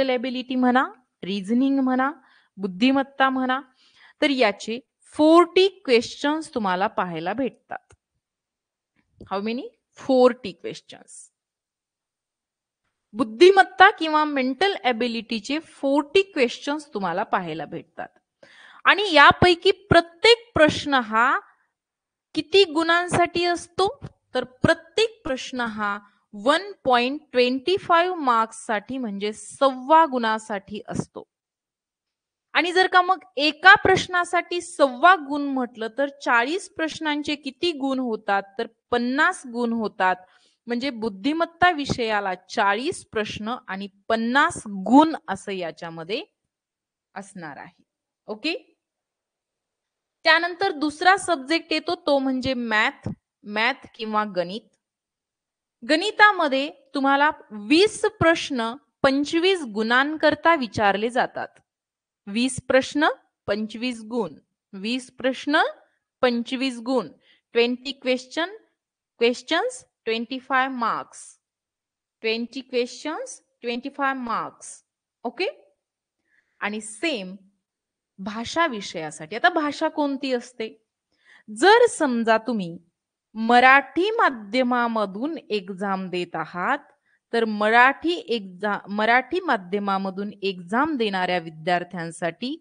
एबिलिटी म्हणा, रिझनिंग म्हणा, बुद्धिमत्ता म्हणा, तर याचे 40 क्वेश्चन्स तुम्हाला पाहायला भेटतात. How many? 40 क्वेश्चन्स. बुद्धिमत्ता किंवा मेंटल एबिलिटीचे 40 क्वेश्चन्स तुम्हाला पाहायला भेटतात. आणि यापैकी प्रत्येक प्रश्न हा किती गुणांसाठी असतो? तर प्रत्येक प्रश्न हा 1.25 मार्क्स साठी म्हणजे 1.25 गुणासाठी असतो. आणि जर का मग एका प्रश्नासाठी 1.25 गुण म्हटलं तर 40 प्रश्नांचे किती गुण होतात? तर 50 गुण होतात. म्हणजे बुद्धिमत्ता विषयाला 40 प्रश्न आणि 50 गुण असं याच्यामध्ये असणार आहे. ओके. त्यानंतर दुसरा सब्जेक्ट येतो तो म्हणजे मॅथ किंवा गणित. गणितामध्ये तुम्हाला 20 प्रश्न 25 गुणांकरता विचारले जातात. 20 प्रश्न 25 गुण, 20 प्रश्न 25 गुण, 20 questions 25 marks, 20 questions 25 marks. Okay. आणि सेम भाषा विषयासाठी, आता भाषा कोणती असते? जर समजा तुम्ही मराठी माध्यमामधून एक्झाम देत आहात, तर मराठी माध्यमामधून एक्झाम देणाऱ्या विद्यार्थ्यांसाठी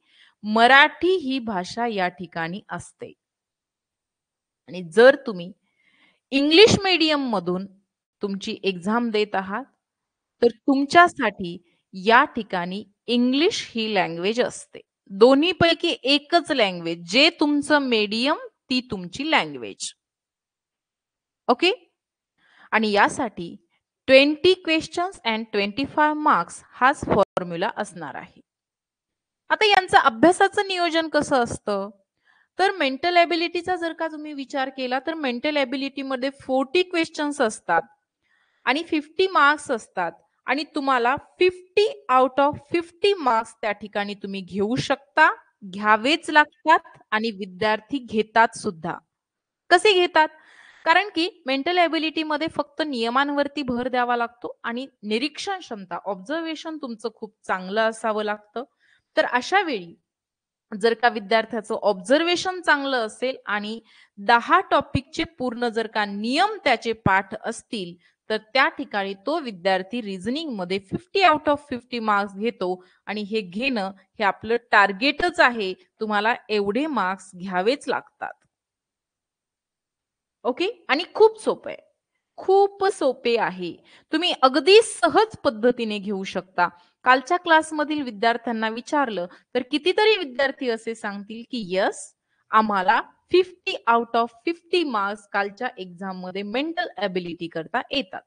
मराठी ही भाषा या ठिकाणी असते. आणि जर तुम्ही इंग्लिश मीडियम मधून तुमची एक्झाम देत आहात, तर तुमच्यासाठी या ठिकाणी इंग्लिश ही लँग्वेज असते. दोन्हीपैकी एकच लँग्वेज, जे तुमचं मीडियम ती तुमची लँग्वेज. ओके. आणि यासाठी 20 क्वेश्चन्स अँड 25 मार्क्स हाच फॉर्म्युला असणार आहे. आता यांचं अभ्यासाचं नियोजन कसं असतं? तर मेंटल एबिलिटीचा जर का तुम्ही विचार केला तर मेंटल एबिलिटी मध्ये 40 क्वेश्चन्स असतात आणि 50 मार्क्स असतात आणि तुम्हाला 50 आउट ऑफ 50 मार्क्स त्या ठिकाणी तुम्ही घेऊ शकता, घ्यावेच लागतात आणि विद्यार्थी घेतात सुद्धा. कसे घेतात? कारण की मेंटल एबिलिटी मध्ये फक्त नियमांवरती भर द्यावा लागतो आणि निरीक्षण क्षमता, ऑब्झर्वेशन तुमचं खूप चांगलं असावं लागतं. तर अशा वेळी जर का विद्यार्थ्याचं ऑब्झर्वेशन चांगलं असेल आणि 10 टॉपिकचे पूर्ण जर का नियम त्याचे पाठ असतील, तर त्या ठिकाणी तो विद्यार्थी रिझनिंग मध्ये 50 आउट ऑफ 50 मार्क्स घेतो. आणि हे घेणं हे आपलं टार्गेटच आहे. तुम्हाला एवढे मार्क्स घ्यावेच लागतात. ओके. आणि खूप सोपं आहे, खूप सोपे आहे. तुम्ही अगदी सहज पद्धतीने घेऊ शकता. कालच्या क्लासमधील विद्यार्थ्यांना विचारलं तर कितीतरी विद्यार्थी असे सांगतील की यस, आम्हाला 50 आउट ऑफ 50 मार्क्स कालच्या एक्झाम मध्ये मेंटल एबिलिटी करता येतात.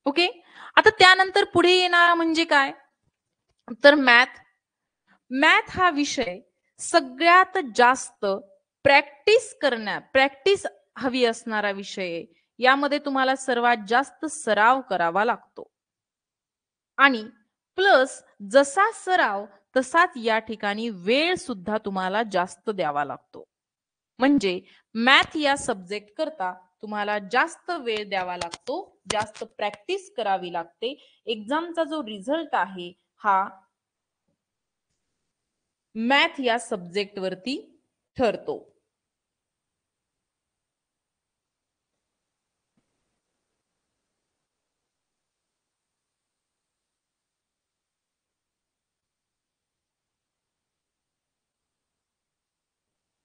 ओके. आता त्यानंतर पुढे येणारा म्हणजे काय? तर मॅथ हा विषय सगळ्यात जास्त प्रॅक्टिस हवी असणारा विषय आहे. यामध्ये तुम्हाला सर्वात जास्त सराव करावा लागतो. आणि प्लस जसा सराव तसाच या ठिकाणी वेळ सुद्धा तुम्हाला जास्त द्यावा लागतो. म्हणजे मॅथ या सब्जेक्ट करता तुम्हाला जास्त वेळ द्यावा लागतो, जास्त प्रॅक्टिस करावी लागते. एक्झामचा जो रिझल्ट आहे हा मॅथ या सब्जेक्ट वरती ठरतो.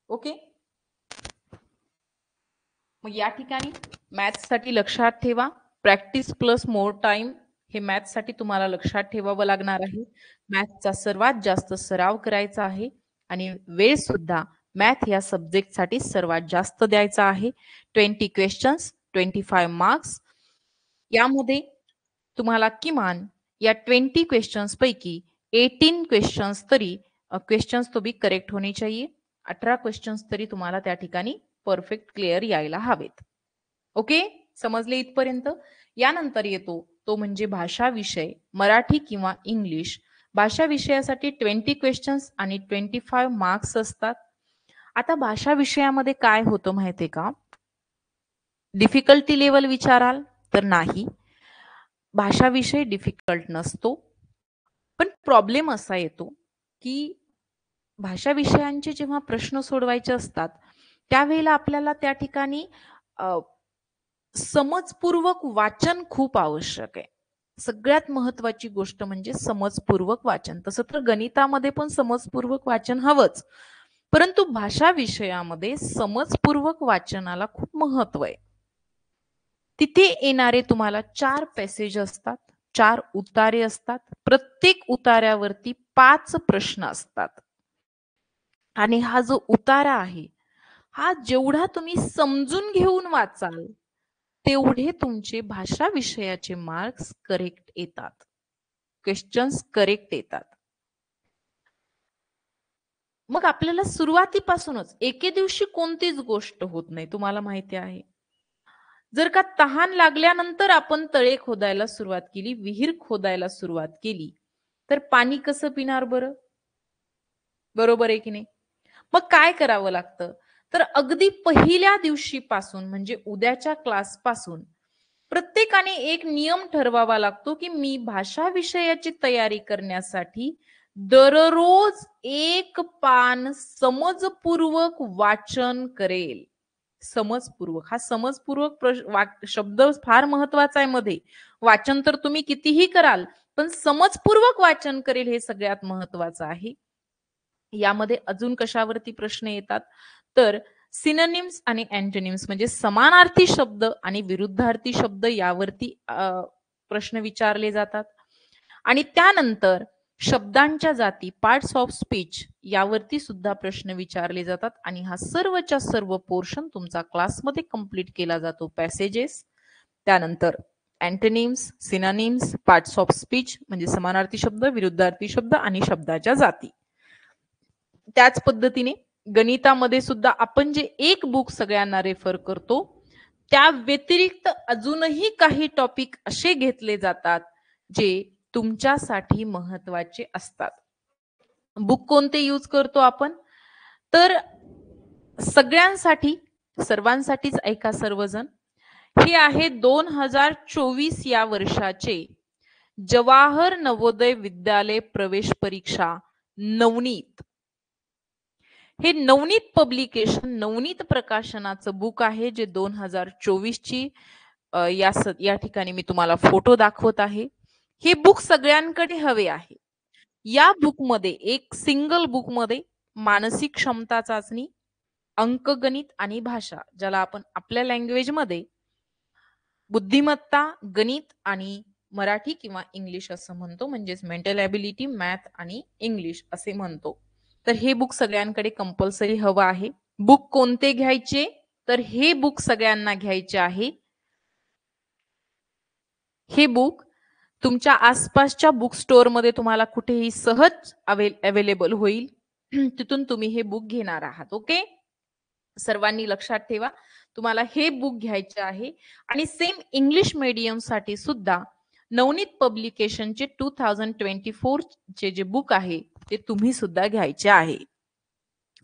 ओके. मग या ठिकाणी मॅथ्स साठी लक्षात ठेवा, प्रॅक्टिस प्लस मोर टाइम हे मॅथ्स साठी तुम्हाला लक्षात ठेवावं लागणार आहे. मॅथ्सचा सर्वात जास्त सराव करायचा आहे आणि वेळ सुद्धा मॅथ या सब्जेक्टसाठी सर्वात जास्त द्यायचा आहे. 20 क्वेश्चन्स, 25 मार्क्स. यामध्ये तुम्हाला किमान या 20 क्वेश्चन्स पैकी 18 क्वेश्चन्स तरी क्वेश्चन्स तो बी करेक्ट होने चाहिए. 18 क्वेश्चन्स तरी तुम्हाला त्या ठिकाणी परफेक्ट क्लिअर यायला हवेत. ओके, समजले इथपर्यंत? यानंतर येतो तो म्हणजे भाषा विषय, मराठी किंवा इंग्लिश. भाषा विषयासाठी 20 क्वेश्चन्स आणि 25 मार्क्स असतात. आता भाषा विषयामध्ये काय होतं माहितीये का? डिफिकल्टी लेवल विचाराल तर नाही, भाषा विषय डिफिकल्ट नसतो. पण प्रॉब्लेम असा येतो की भाषा विषयांचे जेव्हा प्रश्न सोडवायचे असतात त्यावेळेला आपल्याला त्या ठिकाणी समजपूर्वक वाचन खूप आवश्यक आहे. सगळ्यात महत्वाची गोष्ट म्हणजे समजपूर्वक वाचन. तसं तर गणितामध्ये पण समजपूर्वक वाचन हवंच, परंतु भाषा विषयामध्ये समजपूर्वक वाचनाला खूप महत्व आहे. तिथे येणारे तुम्हाला 4 पॅसेज असतात, 4 उतारे असतात. प्रत्येक उतार्यावरती 5 प्रश्न असतात. आणि हा जो उतारा आहे हा जेवढा तुम्ही समजून घेऊन वाचाल तेवढे तुमचे भाषा विषयाचे मार्क्स करेक्ट येतात, क्वेश्चन्स करेक्ट येतात. मग आपल्याला सुरुवातीपासूनच एके दिवशी कोणतीच गोष्ट होत नाही, तुम्हाला माहिती आहे. जर का तहान लागल्यानंतर आपण तळे खोदायला सुरुवात केली, विहीर खोदायला सुरुवात केली, तर पाणी कसं पिणार बरं? बरोबर आहे की नाही? मग काय करावं लागतं? तर अगदी पहिल्या दिवशीपासून म्हणजे उद्याच्या क्लासपासून प्रत्येकाने एक नियम ठरवावा लागतो की मी भाषा विषयाची तयारी करण्यासाठी दररोज एक पान समजपूर्वक वाचन करेल. समजपूर्वक, हा समजपूर्वक शब्द फार महत्वाचा आहे मध्ये. वाचन तर तुम्ही कितीही कराल, पण समजपूर्वक वाचन करेल हे सगळ्यात महत्वाचं आहे. यामध्ये अजून कशावरती प्रश्न येतात तर सिनोनिम्स आणि अँटोनिम्स म्हणजे समानार्थी शब्द आणि विरुद्धार्थी शब्द यावरती प्रश्न विचारले जातात. आणि त्यानंतर शब्दांच्या जाती, पार्ट्स ऑफ स्पीच यावरती सुद्धा प्रश्न विचारले जातात. आणि हा सर्वच्या सर्व पोर्शन तुमचा क्लासमध्ये कंप्लीट केला जातो. पॅसेजेस, त्यानंतर antonyms, synonyms, parts of speech म्हणजे समानार्थी शब्द, विरुद्धार्थी शब्द आणि शब्दाच्या जाती. त्याच पद्धतीने गणितामध्ये सुद्धा आपण जे एक बुक सगळ्यांना रेफर करतो त्या व्यतिरिक्त अजूनही काही टॉपिक असे घेतले जातात जे तुमच्यासाठी महत्वाचे असतात. बुक कोणते यूज करतो आपण? तर सगळ्यांसाठी, सर्वांसाठीच ऐका सर्वजण, हे आहे 2024 या वर्षाचे जवाहर नवोदय विद्यालय प्रवेश परीक्षा नवनीत. हे नवनीत पब्लिकेशन, नवनीत प्रकाशनाचं बुक आहे जे 2024 ची या ठिकाणी मी तुम्हाला फोटो दाखवत आहे. हे बुक सगळ्यांकडे हवे आहे. या बुकमध्ये एक सिंगल बुकमध्ये मानसिक क्षमता चाचणी, अंकगणित आणि भाषा, ज्याला आपण आपल्या लँग्वेजमध्ये बुद्धिमत्ता, गणित आणि मराठी किंवा इंग्लिश असं म्हणतो, म्हणजेच मेंटल ॲबिलिटी, मॅथ आणि इंग्लिश असे म्हणतो. तर हे बुक सगळ्यांकडे कंपल्सरी हवं आहे. बुक कोणते घ्यायचे? तर हे बुक सगळ्यांना घ्यायचे आहे. हे बुक तुमच्या आसपासच्या बुक स्टोअर मध्ये तुम्हाला कुठेही सहज अवेलेबल होईल. तिथून तुम्ही हे बुक घेणार आहात. ओके, सर्वांनी लक्षात ठेवा, तुम्हाला हे बुक घ्यायचे आहे. आणि सेम इंग्लिश मीडियम साठी सुद्धा नवनीत पब्लिकेशनचे 2024 चे जे बुक आहे ते तुम्ही सुद्धा घ्यायचे आहे.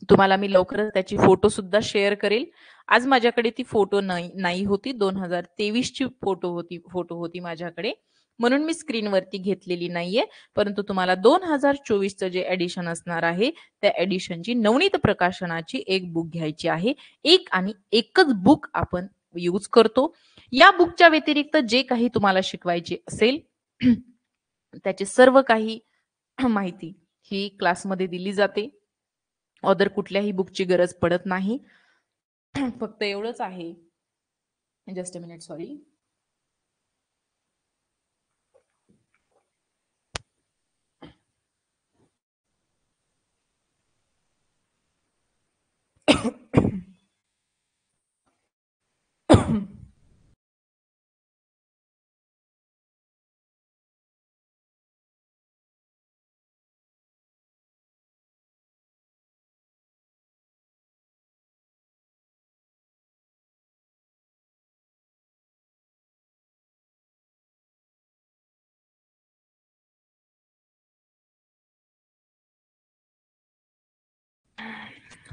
तुम्हाला मी लवकरच त्याची फोटो सुद्धा शेअर करेल. आज माझ्याकडे ती फोटो नाही होती, 2023 ची फोटो होती माझ्याकडे, म्हणून मी स्क्रीनवरती घेतलेली नाहीये. परंतु तुम्हाला 2024 चं जे एडिशन असणार आहे त्या एडिशनची नवनीत प्रकाशनाची एक बुक घ्यायची आहे. एक आणि एकच बुक आपण यूज करतो. या बुकच्या व्यतिरिक्त जे काही तुम्हाला शिकवायचे असेल त्याची सर्व काही माहिती ही क्लासमध्ये दिली जाते. अदर कुठल्याही बुकची गरज पडत नाही. फक्त एवढंच आहे. Just a minute, sorry.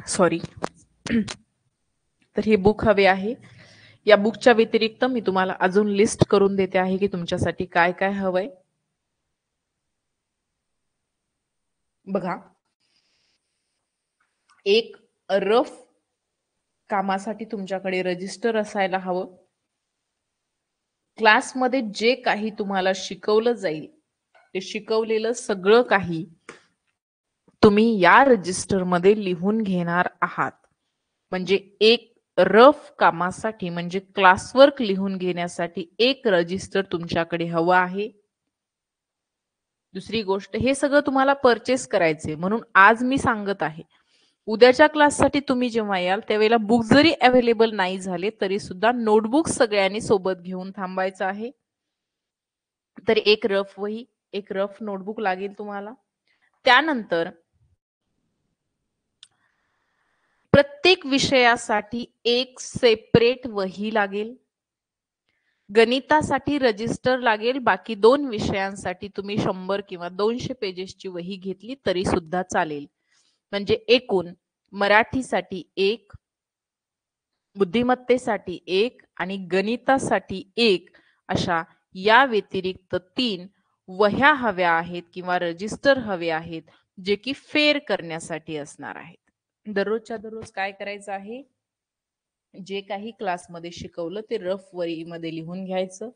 Sorry. तर हे बुक हवे आहे. या बुकच्या व्यतिरिक्त मी तुम्हाला अजून लिस्ट करून देते आहे की तुमच्यासाठी काय काय हवंय. बघा, एक रफ कामासाठी तुमच्याकडे रजिस्टर असायला हवं. क्लासमध्ये जे काही तुम्हाला शिकवलं जाईल ते शिकवलेलं सगळं काही तुम्ही या रजिस्टरमध्ये लिहून घेणार आहात. म्हणजे एक रफ कामासाठी म्हणजे क्लासवर्क लिहून घेण्यासाठी एक रजिस्टर तुमच्याकडे हवं आहे. दुसरी गोष्ट, हे सगळं तुम्हाला परचेस करायचे म्हणून आज मी सांगत आहे. उद्याच्या क्लाससाठी तुम्ही जेव्हा याल त्यावेळेला बुक जरी अवेलेबल नाही झाले तरी सुद्धा नोटबुक सगळ्यांनी सोबत घेऊन थांबायचं आहे. तर एक रफ वही, एक रफ नोटबुक लागेल तुम्हाला. त्यानंतर प्रत्येक विषयासाठी एक सेपरेट वही लागेल. गणितासाठी रजिस्टर लागेल. बाकी 2 विषयांसाठी तुम्ही 100 किंवा 200 पेजेसची वही घेतली तरी सुद्धा चालेल. म्हणजे एकूण मराठीसाठी 1, बुद्धिमत्तेसाठी 1 आणि गणितासाठी 1 अशा या व्यतिरिक्त 3 वह्या हव्या आहेत किंवा रजिस्टर हवे आहेत जे की फेर करण्यासाठी असणार आहेत. दररोजच्या दररोज काय करायचं आहे, जे काही क्लासमध्ये शिकवलं ते रफ वहीमध्ये लिहून घ्यायचं.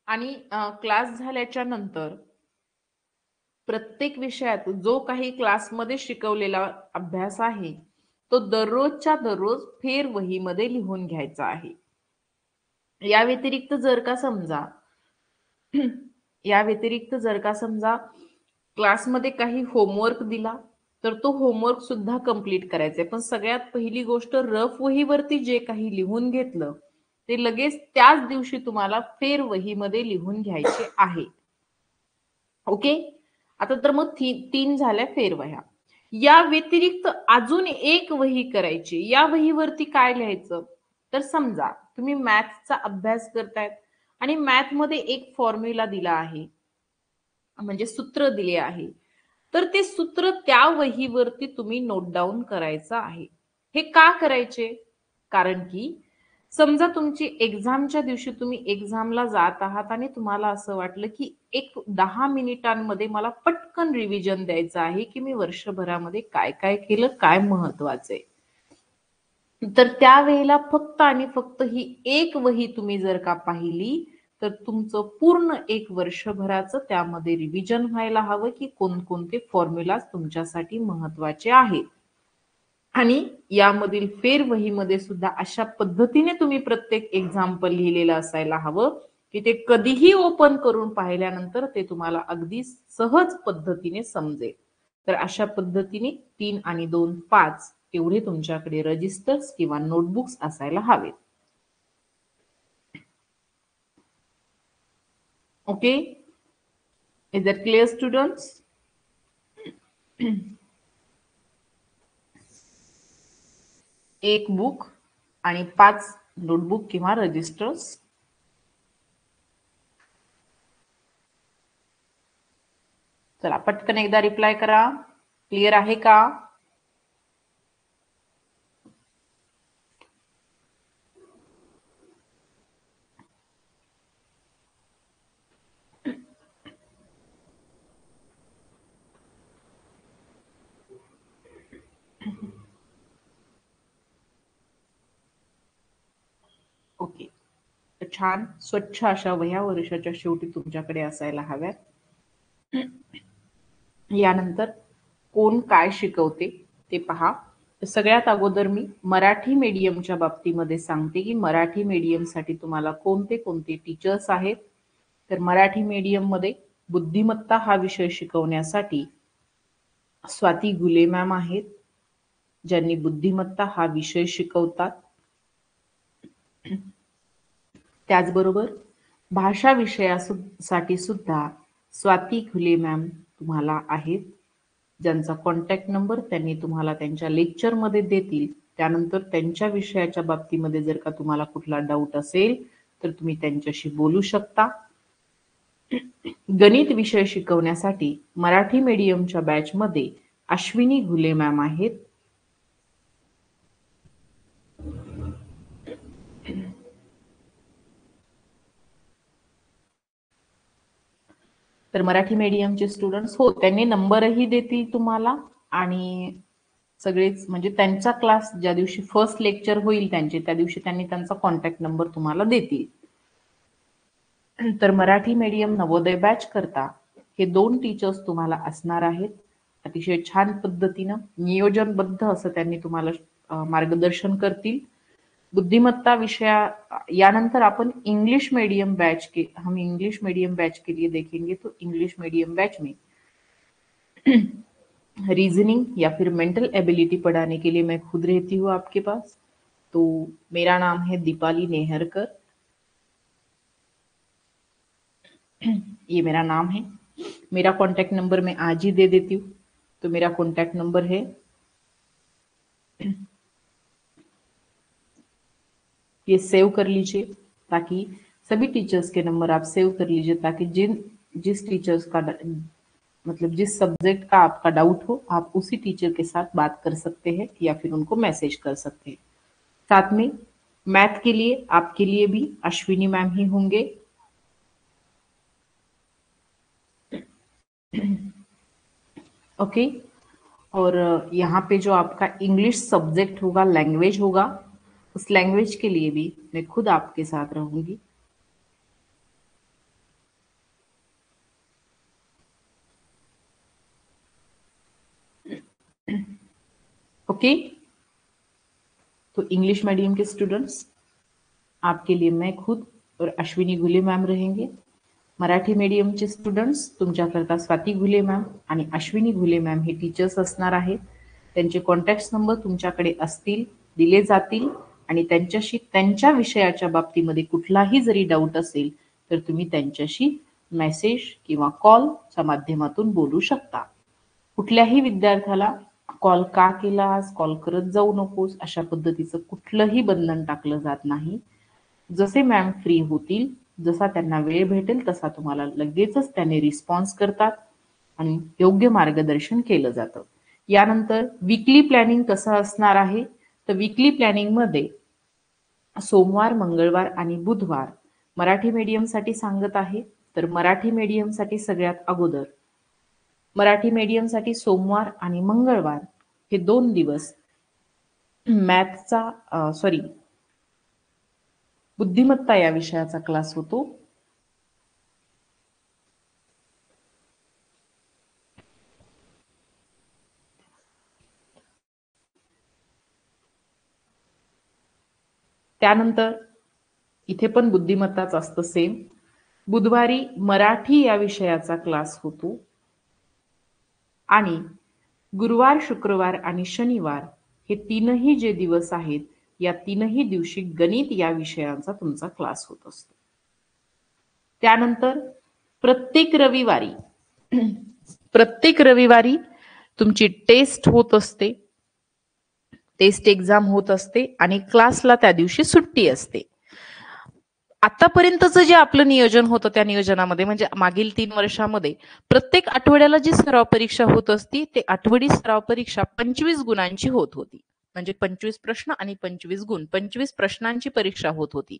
आणि क्लास झाल्याच्या नंतर प्रत्येक विषयात जो काही क्लासमध्ये शिकवलेला अभ्यास आहे तो दररोजच्या दररोज फेर वहीमध्ये लिहून घ्यायचा आहे. या व्यतिरिक्त जर का समजा क्लासमध्ये काही होमवर्क दिला तर तो होमवर्क सुद्धा कंप्लीट करायचा आहे. पण सगळ्यात पहिली गोष्ट, रफ वहीवरती जे काही लिहून घेतलं ते लगेच त्याच दिवशी तुम्हाला फेर वहीमध्ये लिहून घ्यायचे आहे. ओके. आता तर मग 3 झाल्या फेरवह्या. या व्यतिरिक्त अजून एक वही करायची. या वहीवरती काय लिहायचं, तर समजा तुम्ही मॅथचा अभ्यास करतायत आणि मॅथ मध्ये एक फॉर्म्युला दिला आहे, म्हणजे सूत्र दिले आहे, तर ते सूत्र त्या वहीवरती तुम्ही नोट डाऊन करायचं आहे. हे का करायचे, कारण की समजा तुमची एक्झामच्या दिवशी तुम्ही एक्झामला जात आहात आणि तुम्हाला असं वाटलं की एक 10 मिनिटांमध्ये मला पटकन रिव्हिजन द्यायचं आहे की मी वर्षभरामध्ये काय काय केलं, काय महत्वाचं आहे. तर त्यावेळेला फक्त आणि फक्त ही एक वही तुम्ही जर का पाहिली तर तुमचं पूर्ण एक वर्षभराचं त्यामध्ये रिव्हिजन व्हायला हवं की कोणकोणते फॉर्म्युलाज तुमच्यासाठी महत्वाचे आहेत. आणि यामधील फेरवहीमध्ये सुद्धा अशा पद्धतीने तुम्ही प्रत्येक एक्झाम्पल लिहिलेलं असायला हवं की ते कधीही ओपन करून पाहिल्यानंतर ते तुम्हाला अगदी सहज पद्धतीने समजेल. तर अशा पद्धतीने 3 आणि 2 5 एवढे तुमच्याकडे रजिस्टर्स किंवा नोटबुक्स असायला हवेत. Okay, is that clear students? एक बुक आणि 5 नोटबुक किंवा रजिस्टर्स. चला पटकन एकदा रिप्लाय करा. क्लिअर आहे का? ओके. छान स्वच्छ अशा वह्या वर्षाच्या शेवटी तुमच्याकडे असायला हव्यात. यानंतर कोण काय शिकवते ते पहा. सगळ्यात अगोदर मी मराठी मीडियमच्या बाबतीमध्ये सांगते की मराठी मीडियमसाठी तुम्हाला कोणते कोणते टीचर्स आहेत. तर मराठी मीडियममध्ये बुद्धिमत्ता हा विषय शिकवण्यासाठी स्वाती घुले मॅम आहेत, ज्यांनी बुद्धिमत्ता हा विषय शिकवतात. त्याचबरोबर भाषा विषयासाठी सुद्धा स्वाती घुले मॅम तुम्हाला आहेत, ज्यांचा कॉन्टॅक्ट नंबर त्यांनी तुम्हाला त्यांच्या लेक्चरमध्ये देतील. त्यानंतर त्यांच्या विषयाच्या बाबतीमध्ये जर का तुम्हाला कुठला डाऊट असेल तर तुम्ही त्यांच्याशी बोलू शकता. गणित विषय शिकवण्यासाठी मराठी मीडियमच्या बॅचमध्ये अश्विनी घुले मॅम आहेत. तर मराठी मीडियमचे स्टुडंट्स हो त्यांनी नंबरही देतील तुम्हाला आणि सगळेच म्हणजे त्यांचा क्लास ज्या दिवशी फर्स्ट लेक्चर होईल त्यांचे त्या दिवशी त्यांनी त्यांचा कॉन्टॅक्ट नंबर तुम्हाला देतील. तर मराठी मीडियम नवोदय बॅच करता हे 2 टीचर्स तुम्हाला असणार आहेत. अतिशय छान पद्धतीनं नियोजनबद्ध असं त्यांनी तुम्हाला मार्गदर्शन करतील. बुद्धिमत्ता विषया यानंतर अपन इंग्लिश मीडियम बैच के हम इंग्लिश मीडियम बैच के लिए देखेंगे. तो इंग्लिश मीडियम बैच में रीजनिंग या फिर मेंटल एबिलिटी पढ़ाने के लिए मैं खुद रहती हूँ आपके पास. तो मेरा नाम है दीपाली नेहरकर, ये मेरा नाम है. मेरा कॉन्टैक्ट नंबर मैं आज ही दे देती हूँ. तो मेरा कॉन्टैक्ट नंबर है ये सेव कर लीजिए ताकि सभी टीचर्स के नंबर आप सेव कर लीजिए ताकि जिस टीचर्स का मतलब जिस सब्जेक्ट का आपका डाउट हो आप उसी टीचर के साथ बात कर सकते हैं या फिर उनको मैसेज कर सकते हैं. साथ में मैथ के लिए आपके लिए भी अश्विनी मैम ही होंगे. ओके. और यहाँ पे जो आपका इंग्लिश सब्जेक्ट होगा, लैंग्वेज होगा, उस लैंग्वेज के लिए भी मैं खुद आपके साथ रहूंगी. ओके. तो इंग्लिश मीडियम के स्टूडेंट्स आपके लिए मैं खुद और अश्विनी घुले मॅम रहेंगे. मराठी मीडियमचे स्टुडंट्स तुमच्याकरता स्वाती घुले मॅम आणि अश्विनी घुले मॅम हे टीचर्स असणार आहेत. त्यांचे कॉन्टॅक्ट नंबर तुमच्याकडे असतील, दिले जातील आणि त्यांच्याशी त्यांच्या विषयाच्या बाबतीमध्ये कुठलाही जरी डाऊट असेल तर तुम्ही त्यांच्याशी मेसेज किंवा कॉलच्या माध्यमातून बोलू शकता. कुठल्याही विद्यार्थ्याला कॉल का केलास, कॉल करत जाऊ नकोस अशा पद्धतीचं कुठलंही बंधन टाकलं जात नाही. जसे मॅम फ्री होतील, जसा त्यांना वेळ भेटेल तसा तुम्हाला लगेचच त्याने रिस्पॉन्स करतात आणि योग्य मार्गदर्शन केलं जातं. यानंतर वीकली प्लॅनिंग कसं असणार आहे तर वीकली प्लॅनिंग मध्ये सोमवार, मंगळवार आणि बुधवार मराठी मीडियमसाठी सांगत आहे. तर मराठी मीडियमसाठी सगळ्यात अगोदर मराठी मीडियमसाठी सोमवार आणि मंगळवार हे 2 दिवस मॅथचा बुद्धिमत्ता या विषयाचा क्लास होतो. त्यानंतर इथे पण बुद्धिमत्ताच असतं सेम. बुधवारी मराठी या विषयाचा क्लास होतो आणि गुरुवार, शुक्रवार आणि शनिवार हे 3ही जे दिवस आहेत या 3ही दिवशी गणित या विषयाचा तुमचा क्लास होत असतो. त्यानंतर प्रत्येक रविवारी तुमची टेस्ट होत असते, टेस्ट एक्झाम होत असते आणि क्लासला त्या दिवशी सुट्टी असते. आतापर्यंतचं जे आपलं नियोजन होतं त्या नियोजनामध्ये म्हणजे मागील 3 वर्षामध्ये प्रत्येक आठवड्याला जी सराव परीक्षा होत असती ते आठवडी सराव परीक्षा 25 गुणांची होत होती. म्हणजे 25 प्रश्न आणि 25 गुण, 25 प्रश्नांची परीक्षा होत होती.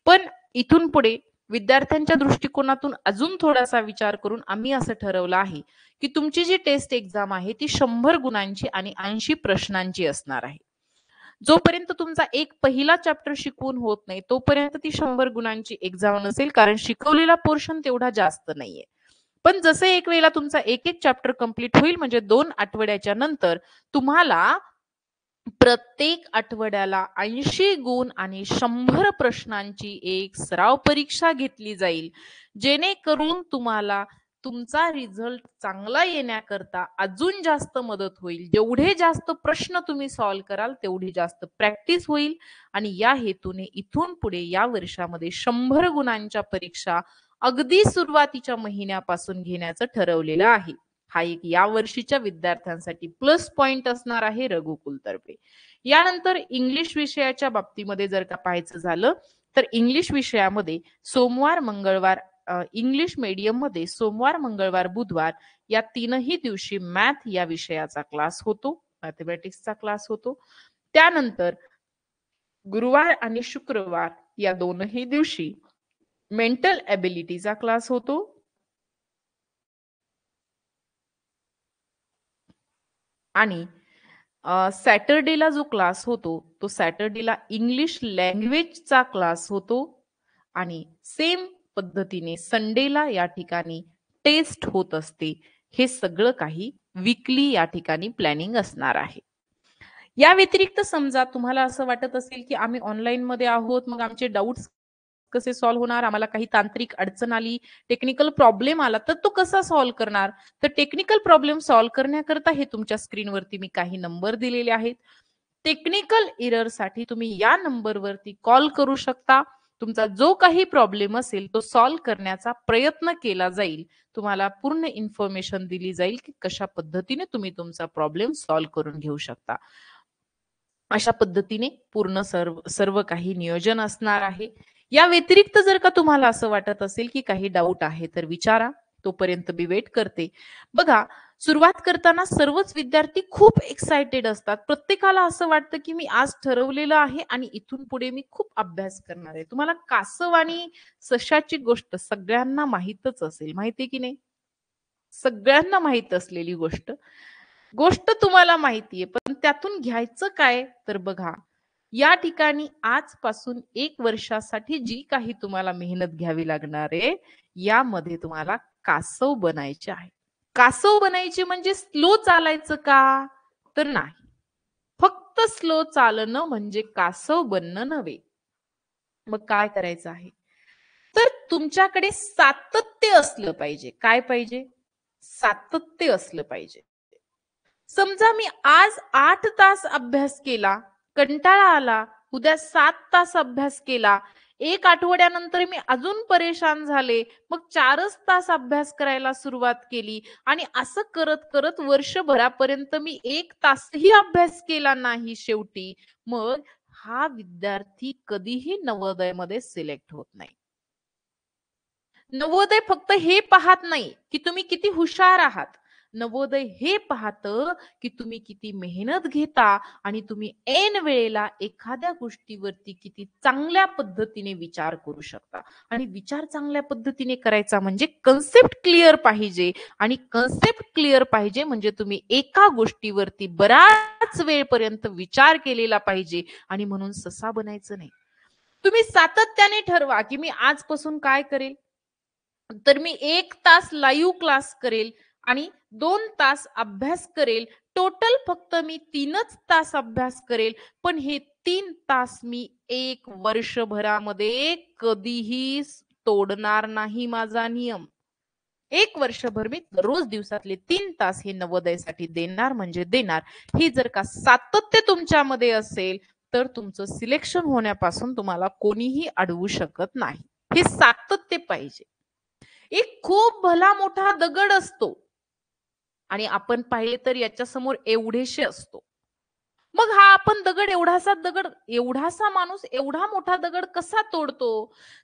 पण इथून पुढे विद्यार्थ्यांच्या दृष्टिकोनातून अजून थोडासा विचार करून आम्ही असं ठरवलं आहे की तुमची जी टेस्ट एक्झाम आहे ती 100 गुणांची आणि 80 प्रश्नांची असणार आहे. जोपर्यंत तुमचा एक पहिला चॅप्टर शिकवून होत नाही तोपर्यंत ती 100 गुणांची एक्झाम नसेल, कारण शिकवलेला पोर्शन तेवढा जास्त नाहीये. पण जसे एक वेळेला तुमचा एक चॅप्टर कंप्लीट होईल म्हणजे 2 आठवड्याच्या नंतर तुम्हाला प्रत्येक आठवड्याला 80 गुण आणि 100 प्रश्नांची एक सराव परीक्षा घेतली जाईल, जेणेकरून तुम्हाला तुमचा रिझल्ट चांगला येण्याकरता अजून जास्त मदत होईल. जेवढे जास्त प्रश्न तुम्ही सॉल्व्ह कराल तेवढी जास्त प्रॅक्टिस होईल आणि या हेतूने इथून पुढे या वर्षामध्ये 100 गुणांच्या परीक्षा अगदी सुरुवातीच्या महिन्यापासून घेण्याचं ठरवलेलं आहे. हा एक या वर्षीच्या विद्यार्थ्यांसाठी प्लस पॉइंट असणार आहे रघुकुलतर्फे. यानंतर इंग्लिश विषयाच्या बाबतीमध्ये जर का पाहायचं झालं तर इंग्लिश विषयामध्ये सोमवार मंगळवार इंग्लिश मीडियम मध्ये सोमवार मंगळवार बुधवार या तीनही दिवशी मॅथ या विषयाचा क्लास होतो, मॅथमॅटिक्सचा क्लास होतो. त्यानंतर गुरुवार आणि शुक्रवार या दोनही दिवशी मेंटल एबिलिटीचा क्लास होतो आणि सॅटर्डेला जो क्लास होतो तो सॅटर्डेला इंग्लिश लँग्वेजचा क्लास होतो आणि सेम पद्धतीने संडेला या ठिकाणी टेस्ट होत असते. हे सगळं काही वीकली या ठिकाणी प्लॅनिंग असणार आहे. या व्यतिरिक्त समजा तुम्हाला असं वाटत असेल की आम्ही ऑनलाईन मध्ये आहोत, मग आमचे डाऊट्स कसे सॉल्व्ह होणार, आम्हाला काही तांत्रिक अडचण आली, टेक्निकल प्रॉब्लेम आला तर तो कसा सॉल्व्ह करणार. तर टेक्निकल प्रॉब्लेम सॉल्व्ह करण्याकरता हे तुमच्या स्क्रीनवरती मी काही नंबर दिलेले आहेत. टेक्निकल एरर साठी तुम्ही या नंबरवरती कॉल करू शकता. तुमचा जो काही प्रॉब्लेम असेल तो सॉल्व्ह करण्याचा प्रयत्न केला जाईल. तुम्हाला पूर्ण इन्फॉर्मेशन दिली जाईल की कशा पद्धतीने तुम्ही तुमचा प्रॉब्लेम सॉल्व्ह करून घेऊ शकता. अशा पद्धतीने पूर्ण सर्व काही नियोजन असणार आहे. या व्यतिरिक्त जर का तुम्हाला असं वाटत असेल की काही डाऊट आहे तर विचारा, तोपर्यंत मी वेट करते. बघा, सुरुवात करताना सर्वच विद्यार्थी खूप एक्साइटेड असतात. प्रत्येकाला असं वाटतं की मी आज ठरवलेलं आहे आणि इथून पुढे मी खूप अभ्यास करणार आहे. तुम्हाला कासव आणि सशाची गोष्ट सगळ्यांना माहीतच असेल, माहितीये की नाही? सगळ्यांना माहित असलेली गोष्ट गोष्ट तुम्हाला माहितीये, पण त्यातून घ्यायचं काय तर बघा, या ठिकाणी आजपासून 1 वर्षासाठी जी काही तुम्हाला मेहनत घ्यावी लागणार आहे, यामध्ये तुम्हाला कासव बनायचे आहे. कासव बनायचे म्हणजे स्लो चालायचं का तर नाही, फक्त स्लो चालणं म्हणजे कासव बनणं नव्हे. मग काय करायचं आहे तर तुमच्याकडे सातत्य असलं पाहिजे. काय पाहिजे? सातत्य असलं पाहिजे. समजा मी आज 8 तास अभ्यास केला, कंटाळा आला, उद्या 7 तास अभ्यास केला, एक आठवड्यानंतर मी अजून परेशान झाले, मग 4च तास अभ्यास करायला सुरुवात केली आणि असं करत करत वर्षभरापर्यंत मी 1 तासही अभ्यास केला नाही शेवटी, मग हा विद्यार्थी कधीही नवोदयमध्ये सिलेक्ट होत नाही. नवोदय फक्त हे पाहत नाही की तुम्ही किती हुशार आहात. नवोदय हे पाहतं की तुम्ही किती मेहनत घेता आणि तुम्ही ऐन वेळेला एखाद्या गोष्टीवरती किती चांगल्या पद्धतीने विचार करू शकता. आणि विचार चांगल्या पद्धतीने करायचा म्हणजे कन्सेप्ट क्लिअर पाहिजे आणि कन्सेप्ट क्लिअर पाहिजे म्हणजे तुम्ही एका गोष्टीवरती बराच वेळपर्यंत विचार केलेला पाहिजे आणि म्हणून ससा बनायचं नाही. तुम्ही सातत्याने ठरवा की मी आजपासून काय करेल तर मी 1 तास लाईव्ह क्लास करेल आणि 2 तास अभ्यास करेल. टोटल फक्त मी 3च तास अभ्यास करेल, पण हे 3 तास मी 1 वर्षभरामध्ये कधीही तोडणार नाही माझा नियम. 1 वर्षभर मी रोज दिवसातले 3 तास हे नवोदयसाठी देणार म्हणजे देणार. हे जर का सातत्य तुमच्यामध्ये असेल तर तुमचं सिलेक्शन होण्यापासून तुम्हाला कोणीही अडवू शकत नाही. हे सातत्य पाहिजे. एक खूप भला मोठा दगड असतो आणि आपण पाहिले तर याच्या समोर एवढेसे असतो. मग हा आपण एवढासा माणूस एवढा मोठा दगड कसा तोडतो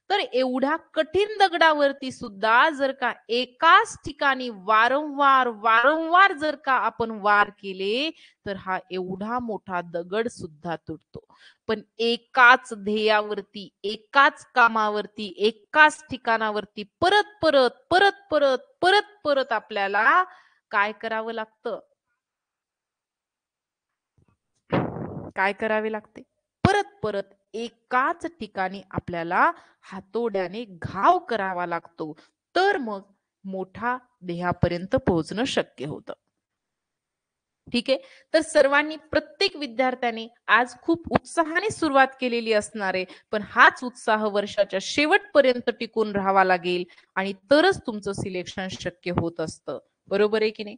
तर एवढ्या कठीण दगडावरती सुद्धा जर का एकाच ठिकाणी वारंवार वारंवार जर का आपण वार केले तर हा एवढा मोठा दगड सुद्धा तुटतो. पण एकाच ध्येयावरती एकाच कामावरती एकाच ठिकाणावरती परत परत परत परत परत परत आपल्याला काय करावं लागतं काय करावे लागते परत परत एकाच ठिकाणी आपल्याला हातोड्याने घाव करावा लागतो तर मग मोठा ध्येयापर्यंत पोहोचणं शक्य होतं. ठीक आहे. तर सर्वांनी प्रत्येक विद्यार्थ्याने आज खूप उत्साहाने सुरुवात केलेली असणार आहे, पण हाच उत्साह वर्षाच्या शेवटपर्यंत टिकून राहावा लागेल आणि तरच तुमचं सिलेक्शन शक्य होत असतं. बरोबर आहे की नाही?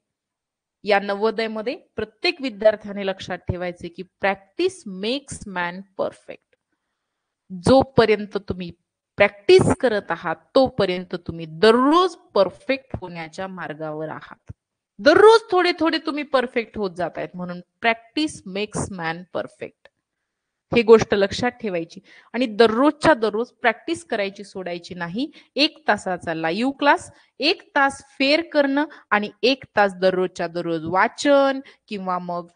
या नवोदयमध्ये प्रत्येक विद्यार्थ्याने लक्षात ठेवायचे की प्रॅक्टिस मेक्स मॅन परफेक्ट. जोपर्यंत तुम्ही प्रॅक्टिस करत आहात तोपर्यंत तुम्ही दररोज परफेक्ट होण्याच्या मार्गावर आहात. दररोज थोडे थोडे तुम्ही परफेक्ट होत जात आहेत, म्हणून प्रॅक्टिस मेक्स मॅन परफेक्ट. ही गोष्ट लक्षात ठेवायची आणि दररोजच्या दररोज प्रॅक्टिस करायची सोडायची नाही. 1 तासाचा लाईव्ह क्लास, 1 तास फेअर करणं आणि 1 तास दररोजच्या दररोज वाचन किंवा मग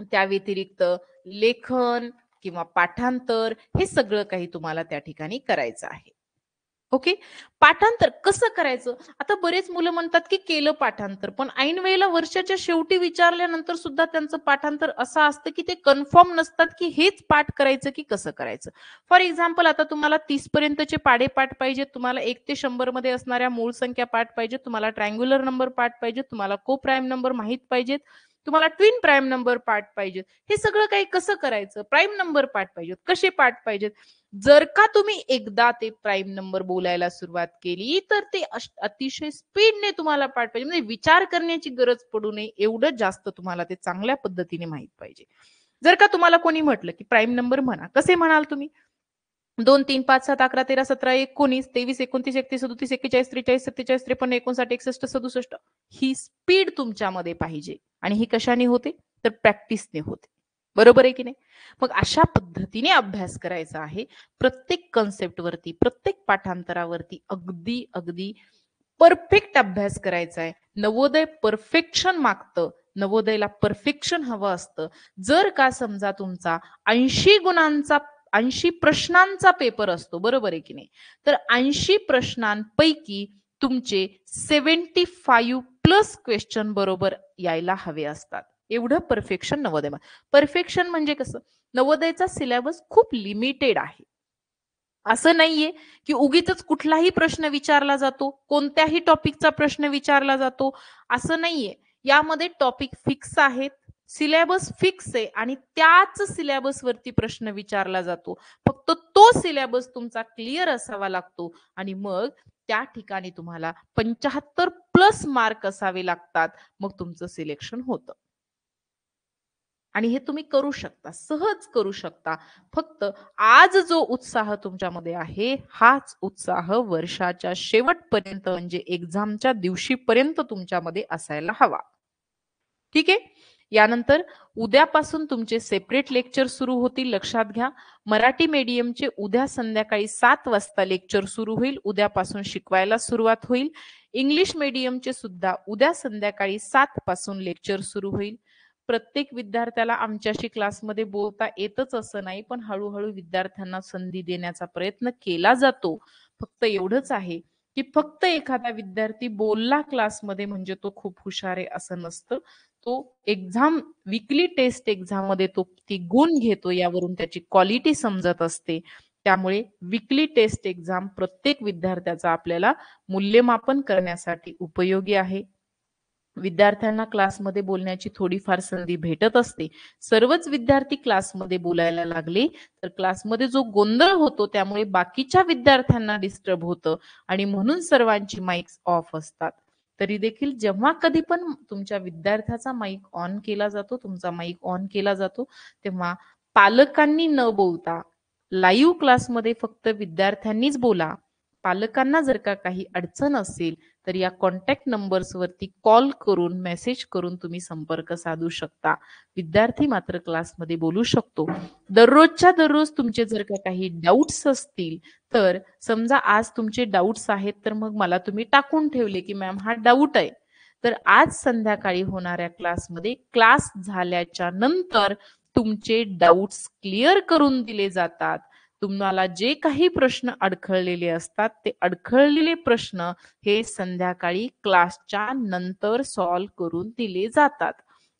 त्या व्यतिरिक्त लेखन किंवा पाठांतर, हे सगळं काही तुम्हाला त्या ठिकाणी करायचं आहे. ओके. पाठांतर कसं करायचं? आता बरेच मुलं म्हणतात की केलं पाठांतर, पण ऐन वेळेला वर्षाच्या शेवटी विचारल्यानंतर सुद्धा त्यांचं पाठांतर असं असतं की ते कन्फर्म नसतात की हेच पाठ करायचं की कसं करायचं. फॉर एक्झाम्पल, आता तुम्हाला 30 पर्यंतचे पाढे पाठ पाहिजेत, तुम्हाला 1 ते 100 मध्ये असणाऱ्या मूळ संख्या पाठ पाहिजेत, तुम्हाला ट्रायंग्युलर नंबर पाठ पाहिजेत, तुम्हाला को प्राईम नंबर माहित पाहिजेत, तुम्हाला ट्विन प्राईम नंबर पाठ पाहिजेत. हे सगळं काही कसं करायचं? प्राईम नंबर पाठ पाहिजेत, कसे पाठ पाहिजेत? जर का तुम्ही एकदा ते प्राईम नंबर बोलायला सुरुवात केली तर ते अतिशय स्पीडने तुम्हाला पाठ पाहिजे, म्हणजे विचार करण्याची गरज पडू नये एवढं जास्त तुम्हाला ते चांगल्या पद्धतीने माहित पाहिजे. जर का तुम्हाला कोणी म्हटलं की प्राईम नंबर म्हणा, कसे म्हणाल तुम्ही? 2, 3, 5, 7, 11, 13, 17, 19, 23, 29, 31, 37, 41, 43, 47, 53, 59, 61, 67. ही स्पीड तुमच्यामध्ये पाहिजे आणि ही कशाने होते? तर प्रॅक्टिसने होते. बरोबर आहे की नाही? मग अशा पद्धतीने अभ्यास करायचा आहे. प्रत्येक कन्सेप्ट वरती, प्रत्येक पाठांतरावरती अगदी अगदी परफेक्ट अभ्यास करायचा आहे. नवोदय परफेक्शन मागतं. नवोदयला परफेक्शन हवं असतं. जर का समजा तुमचा 80 गुणांचा 80 प्रश्नांचा पेपर असतो, बरोबर आहे की नाही? तर 80 प्रश्नांपैकी तुमचे 75 प्लस क्वेश्चन बरोबर यायला हवे असतात. एवढं परफेक्शन नवोदय. परफेक्शन म्हणजे कसं? नवोदयचा सिलेबस खूप लिमिटेड आहे. असं नाहीये की उगीच कुठलाही प्रश्न विचारला जातो, कोणत्याही टॉपिकचा प्रश्न विचारला जातो, असं नाहीये. यामध्ये टॉपिक फिक्स आहेत, सिलेबस फिक्स आहे आणि त्याच सिलेबस वरती प्रश्न विचारला जातो. फक्त तो सिलेबस तुमचा क्लिअर असावा लागतो आणि मग त्या ठिकाणी तुम्हाला 75 प्लस मार्क असावे लागतात, मग तुमचं सिलेक्शन होतं. आणि हे तुम्ही करू शकता, सहज करू शकता. फक्त आज जो उत्साह तुमच्यामध्ये आहे, हाच उत्साह वर्षाच्या शेवटपर्यंत म्हणजे एक्झामच्या दिवशीपर्यंत तुमच्यामध्ये असायला हवा. ठीक आहे. यानंतर उद्यापासून तुमचे सेपरेट लेक्चर सुरू होतील, लक्षात घ्या. मराठी मीडियमचे उद्या संध्याकाळी 7 वाजता लेक्चर सुरू होईल. उद्यापासून शिकवायला सुरुवात होईल. इंग्लिश मीडियमचे सुद्धा उद्या संध्याकाळी 7 पासून लेक्चर सुरू होईल. प्रत्येक विद्यार्थ्याला आमच्याशी क्लासमध्ये बोलता येतच असं नाही, पण हळूहळू विद्यार्थ्यांना संधी देण्याचा प्रयत्न केला जातो. फक्त एवढंच आहे की फक्त एखादा विद्यार्थी बोलला क्लासमध्ये म्हणजे तो खूप हुशार आहे असं नसतं. तो एक्झाम, वीकली टेस्ट एक्झाम मध्ये तो किती गुण घेतो यावरून त्याची क्वालिटी समजत असते. त्यामुळे वीकली टेस्ट एक्झाम प्रत्येक विद्यार्थ्याचा आपल्याला मूल्यमापन करण्यासाठी उपयोगी आहे. विद्यार्थ्यांना क्लासमध्ये बोलण्याची थोडीफार संधी भेटत असते. सर्वच विद्यार्थी क्लासमध्ये बोलायला लागले तर क्लासमध्ये जो गोंधळ होतो त्यामुळे बाकीच्या विद्यार्थ्यांना डिस्टर्ब होतं आणि म्हणून सर्वांची माइक्स ऑफ असतात. तरी देखील जेव्हा कधी पण तुमच्या विद्यार्थ्याचा माईक ऑन केला जातो, तुमचा माईक ऑन केला जातो, तेव्हा पालकांनी न बोलता लाईव्ह क्लासमध्ये फक्त विद्यार्थ्यांनीच बोला. पालकांना जर का काही अडचण असेल तर या कॉन्टॅक्ट नंबर्स वरती कॉल करून, मेसेज करून तुम्ही संपर्क साधू शकता. विद्यार्थी मात्र क्लासमध्ये बोलू शकतो. दररोजच्या दररोज तुमचे जर का काही डाऊट्स असतील, तर समजा आज तुमचे डाऊट्स आहेत तर मग मला तुम्ही टाकून ठेवले की मॅम हा डाऊट आहे, तर आज संध्याकाळी होणाऱ्या क्लासमध्ये क्लास झाल्याच्या नंतर तुमचे डाऊट्स क्लिअर करून दिले जातात. तुम्हाला जे काही प्रश्न अडखळलेले असतात ते अडखळलेले प्रश्न हे संध्याकाळी क्लासच्या नंतर सॉल्व करून दिले जातात.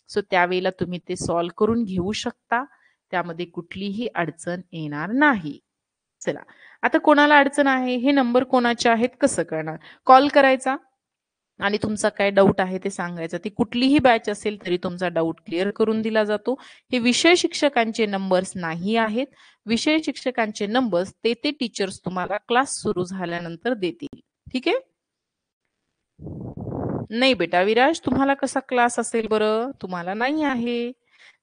सो त्यावेळेला तुम्ही ते सॉल्व करून घेऊ शकता. त्यामध्ये कुठलीही अडचण येणार नाही. चला, आता कोणाला अडचण आहे, हे नंबर कोणाचे आहेत कसं कळणार? कॉल करायचा, आणि तुमचा काय डाऊट आहे ते सांगायचं. ती कुठलीही बॅच असेल तरी तुमचा डाऊट क्लिअर करून दिला जातो. हे विषय शिक्षकांचे नंबर्स नाही आहेत. विषय शिक्षकांचे नंबर्स ते टीचर्स तुम्हाला क्लास सुरू झाल्यानंतर देतील. ठीक आहे? नाही बेटा विराज, तुम्हाला कसा क्लास असेल बरं? तुम्हाला नाही आहे.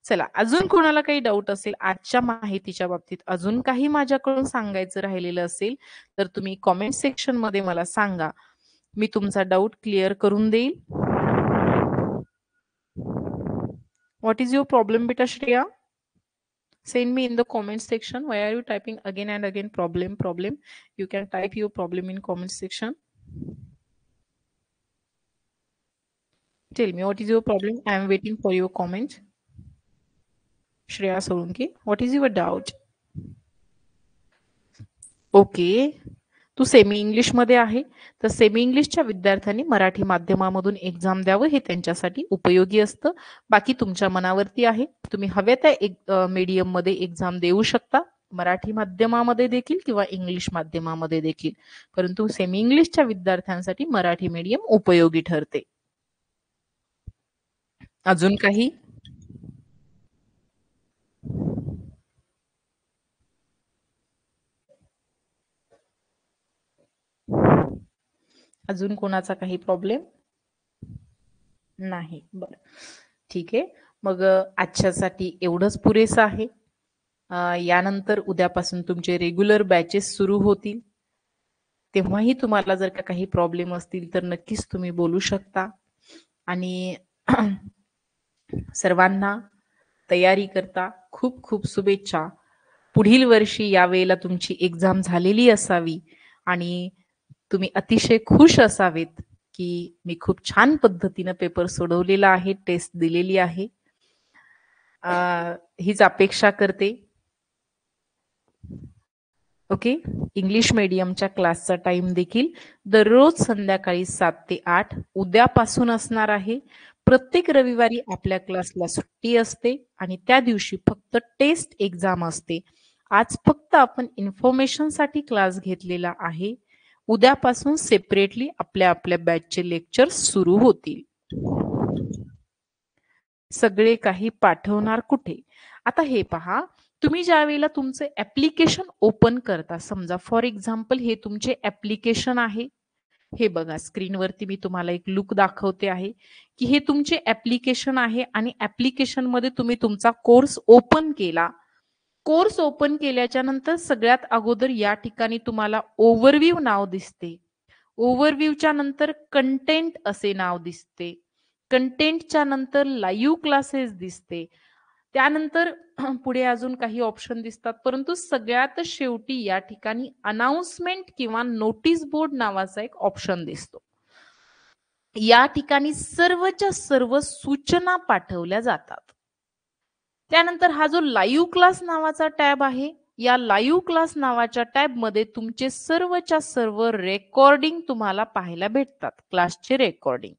चला, अजून कोणाला काही डाऊट असेल आजच्या माहितीच्या बाबतीत, अजून काही माझ्याकडून सांगायचं राहिलेलं असेल तर तुम्ही कॉमेंट सेक्शन मध्ये मला सांगा. मी तुमचा डाऊट क्लिअर करून देईल. व्हॉट इज युअर प्रॉब्लेम बेटा Shreya? Send me in the comment section. Why are you typing again and again problem? You can type your problem in comment section. Tell me, what is your problem? I am waiting for your comment. Shreya Solanki, what is your doubt? Okay. तू सेमी इंग्लिश मध्ये आहे, तर सेमी इंग्लिशच्या विद्यार्थ्यांनी मराठी माध्यमामधून एक्झाम द्यावं, हे त्यांच्यासाठी उपयोगी असतं. बाकी तुमच्या मनावरती आहे. तुम्ही हव्या त्या मीडियम मध्ये एक्झाम देऊ शकता, मराठी माध्यमामध्ये देखील किंवा इंग्लिश माध्यमामध्ये देखील. परंतु सेमी इंग्लिशच्या विद्यार्थ्यांसाठी मराठी मीडियम उपयोगी ठरते. अजून काही? अजून कोणाचा काही प्रॉब्लेम नाही? बरं, ठीक आहे. मग आजच्यासाठी एवढंच पुरेसं आहे. यानंतर उद्यापासून तुमचे रेग्युलर बॅचेस सुरू होतील. तेव्हाही तुम्हाला जर का काही प्रॉब्लेम असतील तर नक्कीच तुम्ही बोलू शकता. आणि सर्वांना तयारी करता खूप खूप शुभेच्छा. पुढील वर्षी यावेळेला तुमची एक्झाम झालेली असावी आणि तुम्ही अतिशय खुश असावेत की मी खूप छान पद्धतीने पेपर सोडवलेला आहे, टेस्ट दिलेली आहे, हीच अपेक्षा करते. ओके. इंग्लिश मीडियमच्या क्लासचा टाइम देखील दररोज संध्याकाळी 7 ते 8 उद्यापासून असणार आहे. प्रत्येक रविवारी आपल्या क्लासला सुट्टी असते आणि त्या दिवशी फक्त टेस्ट एक्झाम असते. आज फक्त आपण इन्फॉर्मेशन साठी क्लास घेतलेला आहे. उद्यापासून सेपरेटली आपल्या बॅचचे लेक्चर्स सुरू होतील. सगळे काही पाठवणार कुठे? आता हे पहा, तुम्ही ज्या वेळेला तुमचे ऍप्लिकेशन ओपन करता, समजा फॉर एक्झाम्पल हे तुमचे ऍप्लिकेशन आहे. हे बघा, स्क्रीनवरती मी तुम्हाला एक लुक दाखवते आहे की हे तुमचे ऍप्लिकेशन आहे आणि ऍप्लिकेशन मध्ये तुम्ही तुमचा कोर्स ओपन केला. कोर्स ओपन केल्याच्या नंतर सगळ्यात अगोदर या ठिकाणी तुम्हाला ओव्हरव्ह्यू नाव दिसते. ओव्हरव्ह्यूच्या नंतर कंटेंट असे नाव दिसते. कंटेंटच्या नंतर लाईव्ह क्लासेस दिसते. त्यानंतर पुढे अजून काही ऑप्शन दिसतात, परंतु सगळ्यात शेवटी या ठिकाणी अनाउन्समेंट किंवा नोटीस बोर्ड नावाचा एक ऑप्शन दिसतो. या ठिकाणी सर्वच्या सर्व सूचना पाठवल्या जातात. त्यानंतर हा जो लाईव्ह क्लास नावाचा टॅब आहे, या लाईव्ह क्लास नावाच्या टॅब मध्ये तुमचे सर्वच्या सर्व रेकॉर्डिंग तुम्हाला पाहायला भेटतात, क्लासचे रेकॉर्डिंग.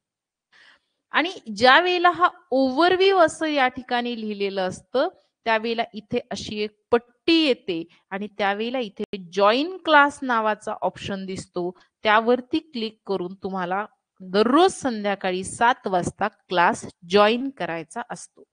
आणि ज्या वेळेला हा ओव्हरव्ह्यू असं या ठिकाणी लिहिलेलं असतं, त्यावेळेला इथे अशी एक पट्टी येते आणि त्यावेळेला इथे जॉईन क्लास नावाचा ऑप्शन दिसतो. त्यावरती क्लिक करून तुम्हाला दररोज संध्याकाळी 7 वाजता क्लास जॉईन करायचा असतो.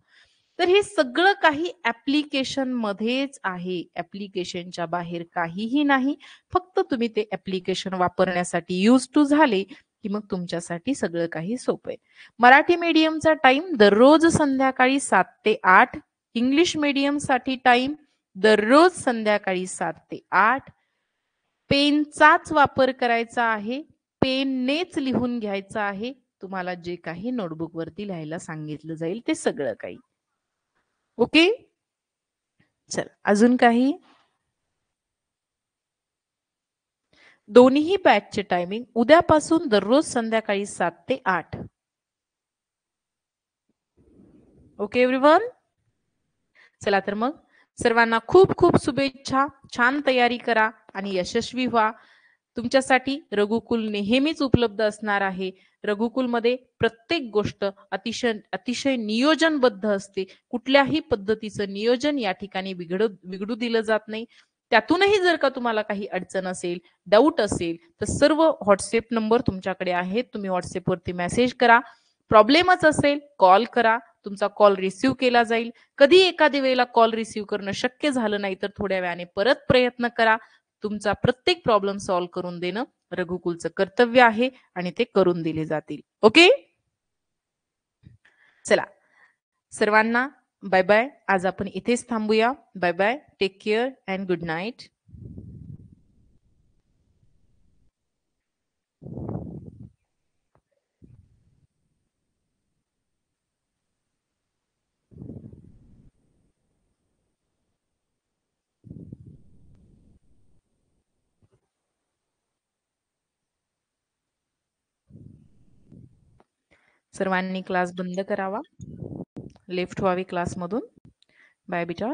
तर हे सगळं काही ऍप्लिकेशन मध्येच आहे, ऍप्लिकेशनच्या बाहेर काहीही नाही. फक्त तुम्ही ते ऍप्लिकेशन वापरण्यासाठी यूज टू झाले की मग तुमच्यासाठी सगळं काही सोपं आहे. मराठी मीडियमचा टाइम दररोज संध्याकाळी 7 ते 8. इंग्लिश मीडियम साठी टाइम दररोज संध्याकाळी 7 ते 8. पेनचाच वापर करायचा आहे, पेननेच लिहून घ्यायचं आहे. तुम्हाला जे काही नोटबुक वरती लिहायला सांगितलं जाईल ते सगळं काही. ओके. चल, अजून काही? दोन्ही बॅचचे टायमिंग उद्यापासून दररोज संध्याकाळी 7 ते 8. Okay everyone. चला तर मग सर्वांना खूप खूप शुभेच्छा. छान तयारी करा आणि यशस्वी व्हा. तुमच्यासाठी रघुकुल नेहमीच उपलब्ध असणार आहे. रघुकुलमध्ये प्रत्येक गोष्ट अतिशय नियोजनबद्ध असते. कुठल्याही पद्धतीचं नियोजन या ठिकाणी बिघडू दिलं जात नाही. त्यातूनही जर का तुम्हाला काही अडचण असेल, डाऊट असेल, तर सर्व WhatsApp नंबर तुमच्याकडे आहेत. तुम्ही WhatsAppवरती मेसेज करा. प्रॉब्लेमच असेल, कॉल करा. तुमचा कॉल रिसीव्ह केला जाईल. कधी एखाद्या वेळेला कॉल रिसीव्ह करणं शक्य झालं नाही, तर थोड्या वेळाने परत प्रयत्न करा. तुमचा प्रत्येक प्रॉब्लेम सॉल्व्ह करून देणं रघुकुलचं कर्तव्य आहे आणि ते करून दिले जातील. ओके? चला, सर्वांना बाय बाय. आज आपण इथेच थांबूया. Bye bye. Take care and good night. सर्वांनी क्लास बंद करावा. लेफ्ट व्हावे क्लासमधून. बाय बेटा.